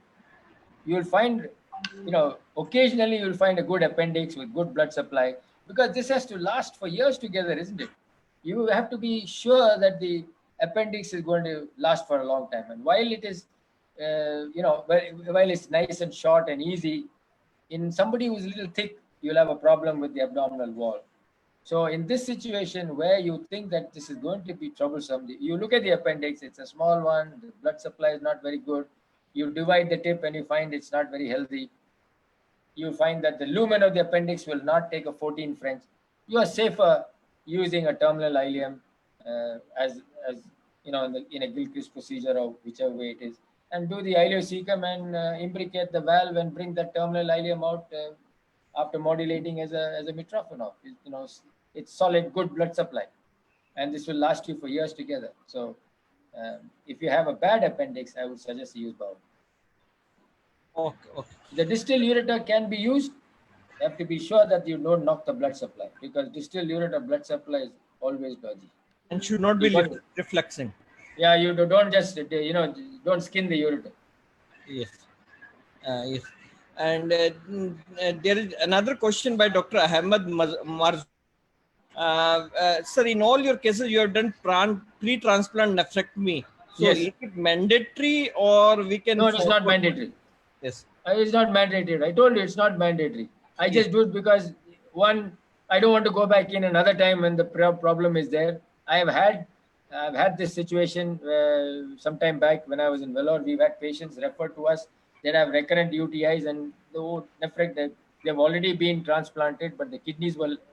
You'll find, occasionally you'll find a good appendix with good blood supply, because this has to last for years together, isn't it? You have to be sure that the appendix is going to last for a long time. And while it is, while it's nice and short and easy, in somebody who's a little thick, you'll have a problem with the abdominal wall. So in this situation where you think that this is going to be troublesome, you look at the appendix, it's a small one, the blood supply is not very good. You divide the tip and you find it's not very healthy. You find that the lumen of the appendix will not take a 14 French. You are safer using a terminal ileum as in a Gilchrist procedure or whichever way it is, and do the ileocecum and imbricate the valve and bring that terminal ileum out after modulating as a mitrophanol. It's solid, good blood supply, and this will last you for years together. So if you have a bad appendix, I would suggest you use bowel. Okay, okay. The distal ureter can be used. You have to be sure that you don't knock the blood supply, because distal ureter blood supply is always dodgy. And should not be reflexing. Yeah, you don't just, don't skin the ureter. Yes. Yes. And there is another question by Dr. Ahmed Marz. Sir, in all your cases, you have done pre-transplant nephrectomy. So Yes. is it mandatory, or we can? No, it's not mandatory. Yes. It's not mandatory. I told you it's not mandatory. I just do it because, one, I don't want to go back in another time when the problem is there. I've had this situation some time back when I was in Vellore. We've had patients referred to us that have recurrent UTIs, and they've already been transplanted, but the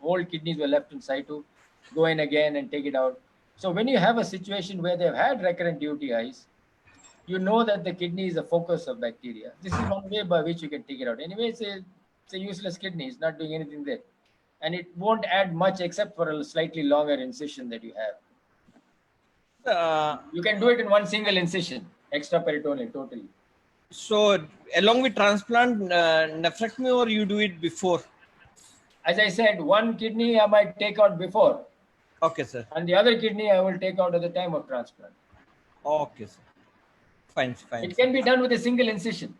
old kidneys were left in situ. Go in again and take it out. So when you have a situation where they've had recurrent UTIs, you know that the kidney is the focus of bacteria. This is one way by which you can take it out. Anyway, it's a useless kidney. It's not doing anything there. And it won't add much except for a slightly longer incision that you have. You can do it in one single incision, extraperitoneal, totally. So along with transplant nephrectomy, or you do it before? As I said, one kidney I might take out before, Okay, sir. and the other kidney I will take out at the time of transplant. Okay, sir. Fine, fine, It sir. can be done with a single incision.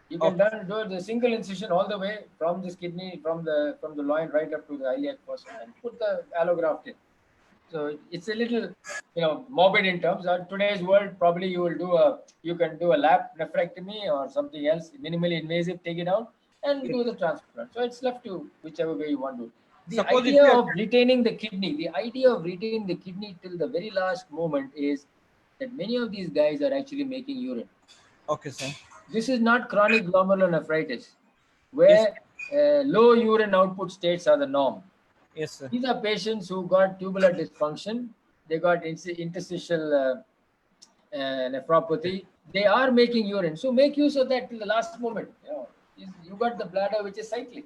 You can Okay. do the single incision all the way from this kidney, from the loin right up to the iliac fossa, and put the allograft in. So it's a little, morbid in terms. Today's world, probably you can do a lap nephrectomy or something else, minimally invasive, take it out and Yes. do the transplant. So it's left to whichever way you want to. The Suppose if idea you have, of retaining the kidney, till the very last moment is that many of these guys are actually making urine. okay, sir. This is not chronic glomerulonephritis, Yes, where low urine output states are the norm. yes, sir. These are patients who got tubular dysfunction. They got interstitial nephropathy. They are making urine. So make use of that till the last moment. You got the bladder which is cycling.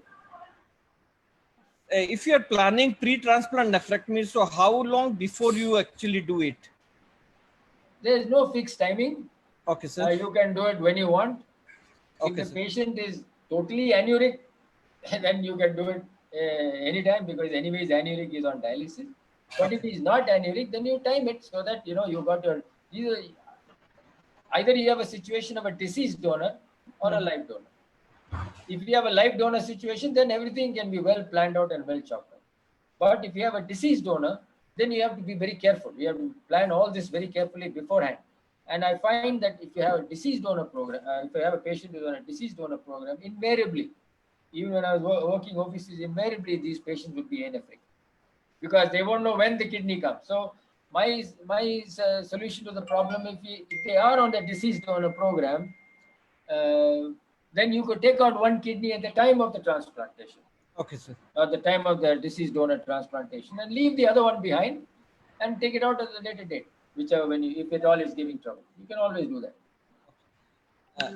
If you are planning pre-transplant nephrectomy, so how long before you actually do it? There is no fixed timing. Okay, sir. You can do it when you want. If Okay, the sir. patient is totally anuric, then you can do it anytime, because anyways anuric is on dialysis. But if Okay. he's not anuric, then you time it so that you got your either you have a situation of a deceased donor or a Hmm. live donor. If you have a live donor situation, then everything can be well planned out and well chalked out. But if you have a deceased donor, then you have to be very careful. You have to plan all this very carefully beforehand. And I find that if you have a deceased donor program, if you have a patient who is on a deceased donor program, invariably, even when I was working overseas, invariably these patients would be anephric because they won't know when the kidney comes. So my solution to the problem, if they are on the deceased donor program, uh, then you could take out one kidney at the time of the transplantation, Okay, sir. at the time of the deceased donor transplantation, and leave the other one behind and take it out at a later date, whichever if it all is giving trouble. You can always do that. Uh,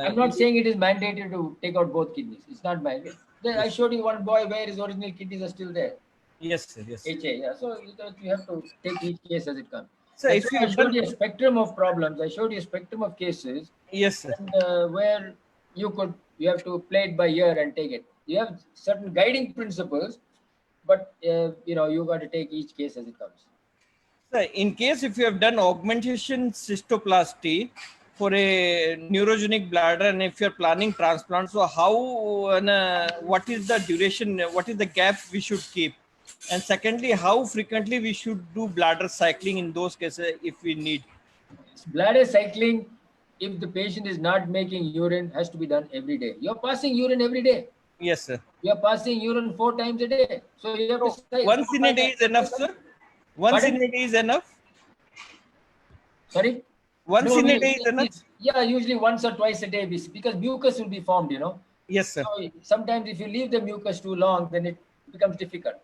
I'm in not saying it is mandated to take out both kidneys. It's not mandated. I yes, showed you one boy where his original kidneys are still there. yes, sir. Yes. HA, yeah. So you have to take each case as it comes. So That's if why you I have showed done, you a spectrum of problems. I showed you a spectrum of cases, yes, sir. and where you have to play it by ear and take it. You have certain guiding principles, but you got to take each case as it comes. So in case if you have done augmentation cystoplasty for a neurogenic bladder, and if you are planning transplant, so how and what is the duration? What is the gap we should keep? And secondly, how frequently we should do bladder cycling in those cases if we need? Bladder cycling, if the patient is not making urine, has to be done every day. You're passing urine every day. Yes, sir. You're passing urine 4 times a day. So you have to So say once four, in a five day times. is enough, sir. Once in Pardon? a day is enough. Sorry? Once No, in a day is enough. yeah, usually once or twice a day because mucus will be formed. Yes, So sir. sometimes if you leave the mucus too long, then it becomes difficult.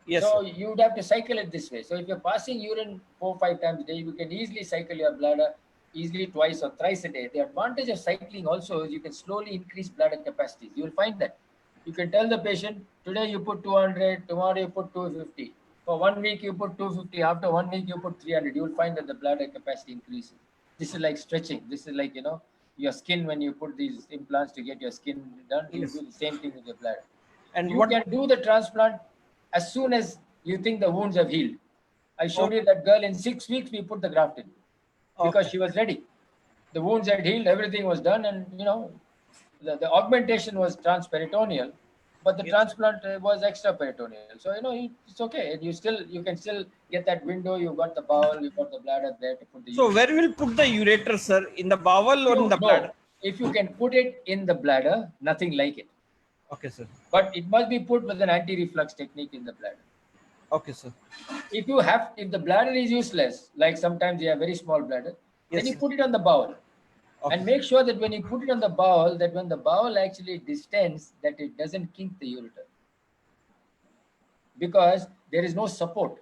Yes, sir. So you would have to cycle it this way. So if you're passing urine 4 or 5 times a day, you can easily cycle your bladder easily twice or thrice a day. The advantage of cycling also is you can slowly increase bladder capacity. You will find that. You can tell the patient, today you put 200, tomorrow you put 250. For 1 week you put 250, after 1 week you put 300. You will find that the bladder capacity increases. This is like stretching. This is like, your skin when you put these implants to get your skin done. You Yes. do the same thing with your bladder. And You what? can do the transplant as soon as you think the wounds have healed. I showed you Okay. that girl in 6 weeks, we put the graft in because Okay. she was ready. The wounds had healed, everything was done, and the augmentation was transperitoneal, but the Yes. transplant was extraperitoneal. So it's okay. You can still get that window. You got the bowel, you got the bladder there to put the So urine. where will put the ureter, sir? In the bowel or in You the bladder? no, if you can put it in the bladder, nothing like it. Okay, sir. But it must be put with an anti-reflux technique in the bladder. Okay, sir. If the bladder is useless, like sometimes you have very small bladder, then Yes, you sir. put it on the bowel Okay, and sir. make sure that when you put it on the bowel, that when the bowel actually distends, that it doesn't kink the ureter, because there is no support.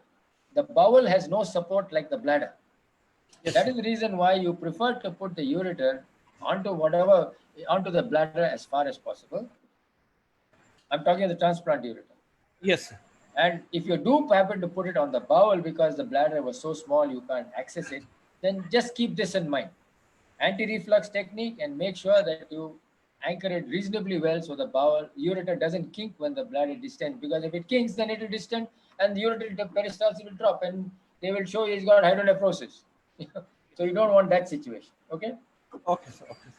The bowel has no support like the bladder. Yes, That sir. is the reason why you prefer to put the ureter onto the bladder as far as possible. I'm talking of the transplant ureter. Yes, sir. And if you do happen to put it on the bowel because the bladder was so small you can't access it, then just keep this in mind. Anti-reflux technique, and make sure that you anchor it reasonably well so the bowel ureter doesn't kink when the bladder distends, because if it kinks, then it will distend and the ureter peristalsis will drop and they will show he's got hydronephrosis. So you don't want that situation. Okay. Okay, sir. Okay.